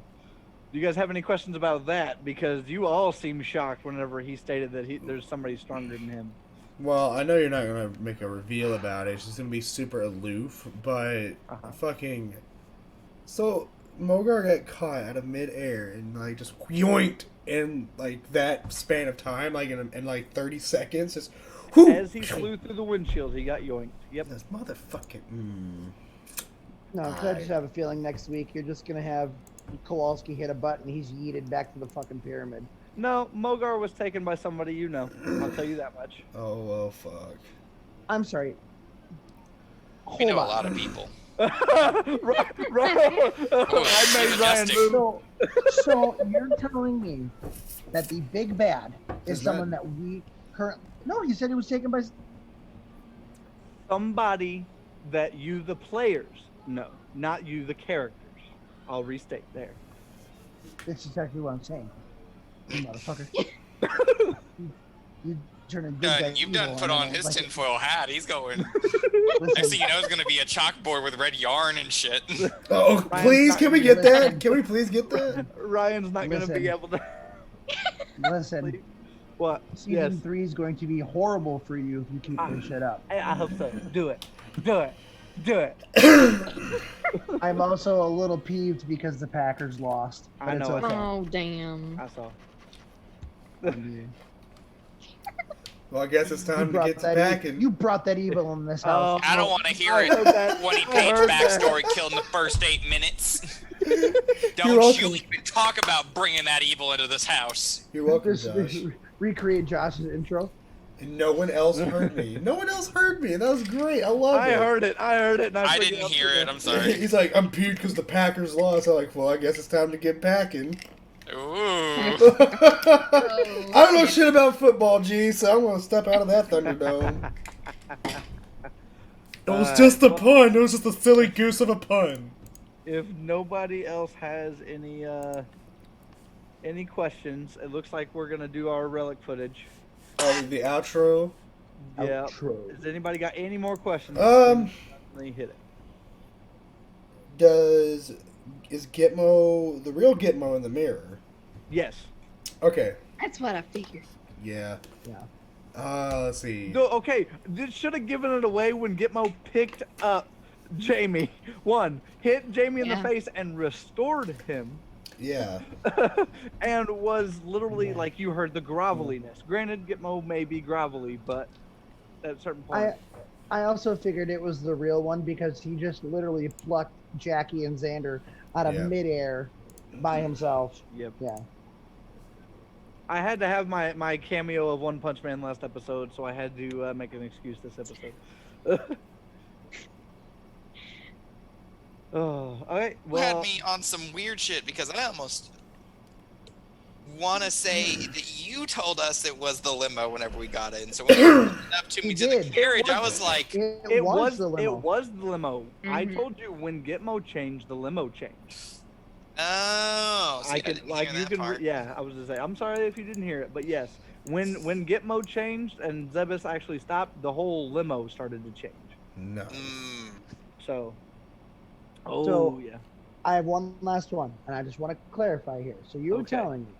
S5: Do you guys have any questions about that? Because you all seem shocked whenever he stated that there's somebody stronger than him.
S1: Well, I know you're not gonna make a reveal about it. It's just gonna be super aloof, but fucking. So Mogar got caught out of midair and like just yoinked in like that span of time, like in like 30 seconds, just. Whoo!
S5: As he flew through the windshield, he got yoinked. Yep.
S1: This motherfucking.
S2: No, because I just have a feeling next week you're just gonna have Kowalski hit a button, he's yeeted back to the fucking pyramid.
S5: No, Mogar was taken by somebody you know. I'll tell you that much.
S1: Oh well, fuck.
S2: I'm sorry.
S4: We know
S2: Hold
S4: a lot
S2: on.
S4: of people.
S5: I made Ryan
S4: disgusting.
S5: move.
S2: So you're telling me that the big bad is
S1: Is
S2: someone
S1: that-
S2: that we currently? No, you said it was taken by.
S5: Somebody that you, the players, know, not you, the characters. I'll restate there.
S2: This is exactly what I'm saying. You motherfucker. you turn a good guy
S4: You've
S2: evil,
S4: done put
S2: and
S4: on
S2: then
S4: his
S2: like-
S4: tinfoil hat. He's going.
S2: Listen,
S4: Next thing you know, it's gonna be a chalkboard with red yarn and shit.
S1: Oh,
S5: Ryan's
S1: please,
S5: not
S1: can we
S5: gonna
S1: get
S5: be
S1: that?
S2: listening.
S1: Can we please get that?
S5: Ryan's not going to be
S2: Listen.
S5: able to.
S2: listen.
S5: What?
S2: Season
S5: Yes.
S2: 3 is going to be horrible for you if you keep this shit up.
S5: I hope so. Do it. Do it. Do it.
S2: I'm also a little peeved because the Packers lost. But
S5: I
S2: it's
S5: know,
S2: okay.
S3: Oh, damn.
S5: I saw.
S1: Well, I guess it's time to
S2: brought
S1: get to
S2: that
S1: packing.
S2: You brought that evil in this house.
S4: I don't want to hear
S5: I
S4: it.
S5: heard that.
S4: 20-page
S5: I heard that.
S4: backstory killed in the first 8 minutes.
S1: You're
S4: Don't
S1: welcome.
S4: you even talk about bringing that evil into this house.
S1: You're welcome,
S2: Just
S1: Josh.
S2: recreate Josh's intro.
S1: And no one else heard me. No one else heard me. That was great. I love
S5: I
S1: it.
S5: heard it. And
S4: I
S5: freaked
S4: didn't
S5: out
S4: hear
S5: too.
S4: it. I'm sorry.
S1: He's like, I'm peeved because the Packers lost. I'm like, well, I guess it's time to get packing.
S4: Ooh.
S1: I don't know shit about football, G, so I'm going to step out of that Thunderdome. It was just a pun. It was just a silly goose of a pun.
S5: If nobody else has any questions, it looks like we're gonna do our relic footage.
S1: Oh, the outro.
S5: Yeah.
S2: Outro.
S5: Has anybody got any more questions?
S1: Um,
S5: Let me hit it.
S1: Is Gitmo the real Gitmo in the mirror?
S5: Yes.
S1: Okay.
S3: That's what I figured.
S1: Yeah.
S2: Yeah.
S1: Let's see.
S5: No, okay, this should have given it away when Gitmo picked up Jamie. One, hit Jamie in the
S3: Yeah.
S5: face and restored him.
S1: Yeah.
S5: And was literally like you heard the groveliness. Granted, Gitmo may be grovelly, but at a certain point.
S2: I also figured it was the real one because he just literally plucked Jackie and Xander out of
S1: Yeah.
S2: midair by himself.
S5: Yep.
S2: Yeah.
S5: I had to have my cameo of One Punch Man last episode, so I had to make an excuse this episode. Oh, okay.
S4: You had
S5: Well,
S4: me on some weird shit because I almost want to say that you told us it was the limo whenever we got in. So when you went up to me
S2: He
S4: to the
S2: did.
S4: carriage, I was like,
S2: It was the limo.
S5: It was the limo. I
S3: Mhm.
S5: told you when Gitmo changed, the limo changed.
S4: oh, see,
S5: I could
S4: didn't
S5: like
S4: hear
S5: you
S4: that
S5: can
S4: part.
S5: yeah. I was gonna say I'm sorry if you didn't hear it, but yes, when Gitmo changed and Zebus actually stopped, the whole limo started to change.
S1: No.
S4: Mm,
S5: So, yeah.
S2: I have one last one, and I just want to clarify here. So you were
S5: Okay.
S2: telling me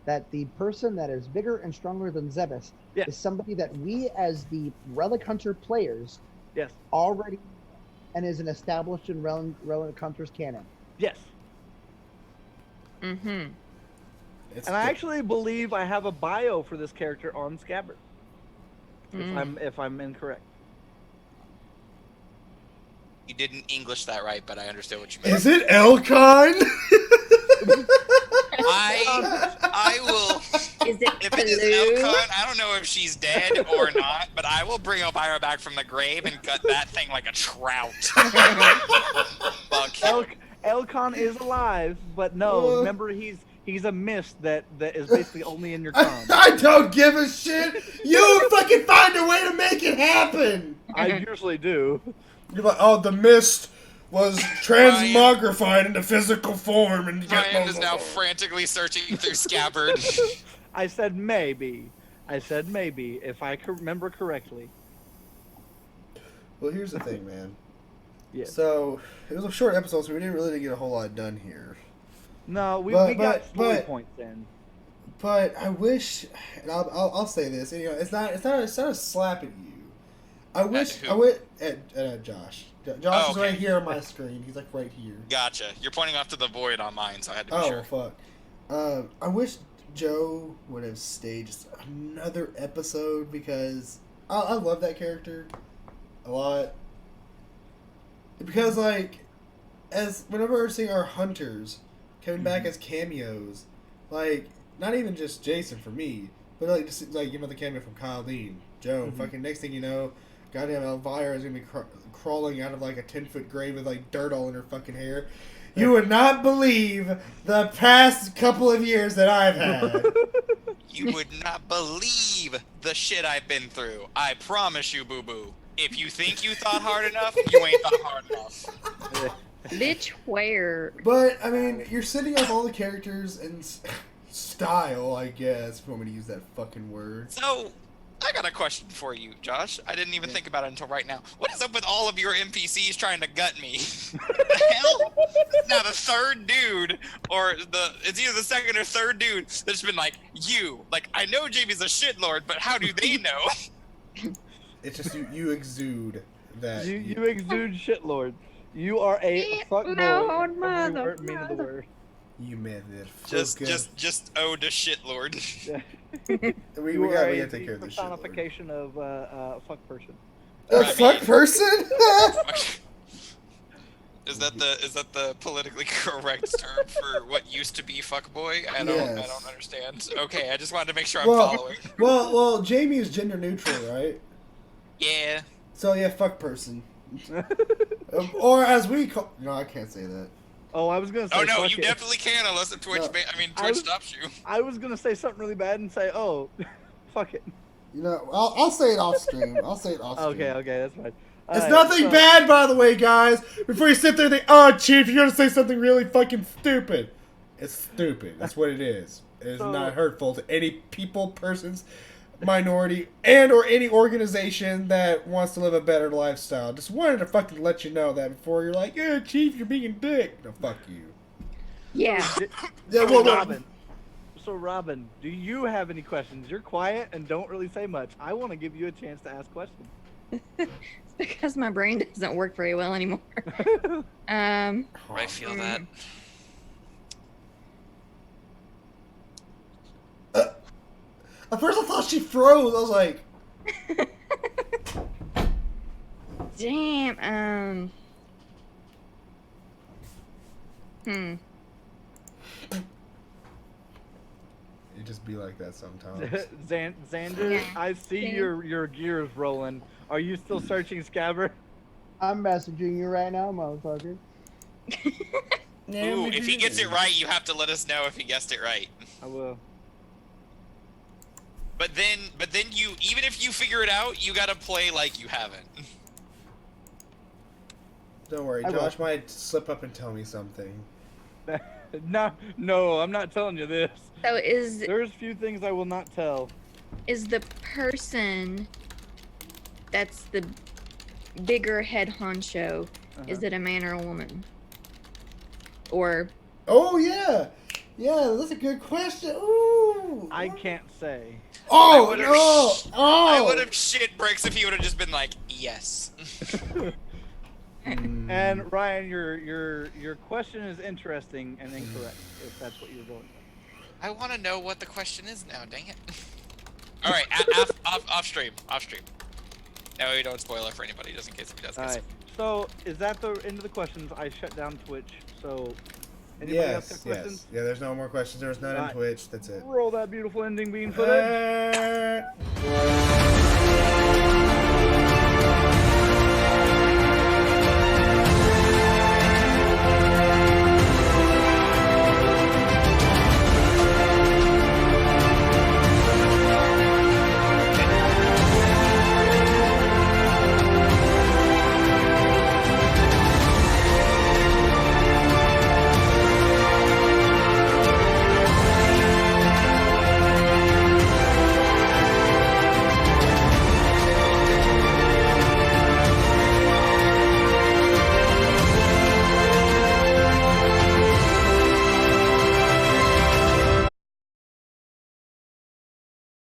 S2: that the person that is bigger and stronger than Zebus
S5: Yeah.
S2: is somebody that we, as the Relic Hunter players,
S5: Yes.
S2: already and is an established in Relic Hunters canon.
S5: Yes.
S3: Mm-hmm.
S1: It's
S5: And I actually believe I have a bio for this character on Scabbard. If I'm incorrect.
S4: you didn't English that right, but I understood what you meant.
S1: Is it Elkon?
S4: I will.
S3: Is it
S4: If it is
S3: Hello?
S4: Elcon, I don't know if she's dead or not, but I will bring Elvira back from the grave and gut that thing like a trout. Fuck him.
S5: Elcon is alive, but no, remember he's a mist that is basically only in your comm.
S1: I don't give a shit. You fucking find a way to make it happen.
S5: I usually do.
S1: You're like, oh, the mist was transmogrified into physical form and
S4: Brian is now frantically searching through Scabbard.
S5: I said maybe. If I remember correctly.
S1: Well, here's the thing, man.
S5: Yeah.
S1: So it was a short episode, so we didn't really get a whole lot done here.
S5: No, we
S1: But-
S5: got story
S1: but-
S5: points in.
S1: But I wish, and I'll say this. And, you know, it's not a slap at you. I wish
S4: who?
S1: I would at Josh. Josh
S4: Oh,
S1: is
S4: okay.
S1: right here on my screen. He's like right here.
S4: Gotcha. You're pointing off to the void on mine, so I had to be
S1: Oh
S4: sure.
S1: fuck. I wish Joe would have stayed just another episode because I love that character a lot. Because like, as whenever we're seeing our hunters coming back as cameos, like not even just Jason for me, but like just like the cameo from Kyle Dean, Joe. Fucking next thing you know, goddamn Elvira is gonna be crawling out of like a 10-foot grave with like dirt all in her fucking hair. You would not believe the past couple of years that I've had.
S4: You would not believe the shit I've been through. I promise you, boo boo. If you think you thought hard enough, you ain't thought hard enough.
S3: Bitch, where?
S1: But I mean, you're setting up all the characters and style, I guess, if you want me to use that fucking word.
S4: So, I got a question for you, Josh. I didn't even think about it until right now. What is up with all of your NPCs trying to gut me? The hell? Now the third dude, or it's either the second or third dude that's been like, you. Like, I know Jamie's a shitlord, but how do they know?
S1: It's just you exude that.
S5: You exude shitlord. You are a fuckboy.
S3: Lord,
S5: Every meaning of the word.
S1: You motherfucker.
S4: Just ode to shitlord.
S1: We
S5: You are
S1: gotta
S5: a
S1: take care of this shit.
S5: personification of fuck person.
S1: A fuck person?
S4: Is that the politically correct term for what used to be fuckboy? I don't understand. Okay, I just wanted to make sure I'm following.
S1: Well, Jamie is gender neutral, right?
S4: Yeah.
S1: So yeah, fuck person. Or as we call. No, I can't say that.
S5: Oh, I was gonna say.
S4: Oh no,
S5: fuck
S4: you
S5: it.
S4: definitely can unless Twitch.
S1: No.
S4: Twitch stops you.
S5: I was gonna say something really bad and say, oh, fuck it.
S1: You know, I'll say it off stream. I'll say it off stream.
S5: Okay, that's fine.
S1: It's
S5: Alright,
S1: nothing
S5: so-
S1: bad, by the way, guys. Before you sit there and think, oh, Chief, you're gonna say something really fucking stupid. It's stupid. That's what it is. It is
S5: So-
S1: not hurtful to any people, persons, minority, and or any organization that wants to live a better lifestyle. Just wanted to fucking let you know that before you're like, yeah, Chief, you're being a dick. No, fuck you.
S3: Yeah.
S1: Yeah,
S5: So,
S1: well,
S5: Robin. also, Robin, do you have any questions? You're quiet and don't really say much. I want to give you a chance to ask questions.
S3: It's because my brain doesn't work very well anymore.
S4: I feel that.
S1: At first I thought she froze. I was like,
S3: Damn.
S1: it just be like that sometimes.
S5: Xander,
S3: Yeah.
S5: I see your gears rolling. Are you still searching Scabbard?
S2: I'm messaging you right now, motherfucker.
S4: Ooh, if he gets it right, you have to let us know if he guessed it right.
S5: I will.
S4: But then you, even if you figure it out, you gotta play like you haven't.
S1: Don't worry,
S2: I will.
S1: Josh might slip up and tell me something.
S5: No, I'm not telling you this.
S3: So
S5: There's few things I will not tell.
S3: is the person that's the bigger head honcho, is it a man or a woman? Or
S1: Oh yeah, yeah, that's a good question. Ooh.
S5: I can't say.
S1: Oh
S4: I would've
S1: no!
S4: I would
S1: Oh.
S4: have shit bricks if he would have just been like, yes.
S5: And Ryan, your question is interesting and incorrect, if that's what you're going with.
S4: I want to know what the question is now. Dang it! All right, off stream. No, we don't spoil it for anybody, just in case he does.
S5: All right. So is that the end of the questions? I shut down Twitch. So anybody else got
S1: Yes,
S5: questions?
S1: yes. Yeah, there's no more questions. There's none in
S5: Alright.
S1: Twitch. That's it.
S5: Roll that beautiful ending bean footage.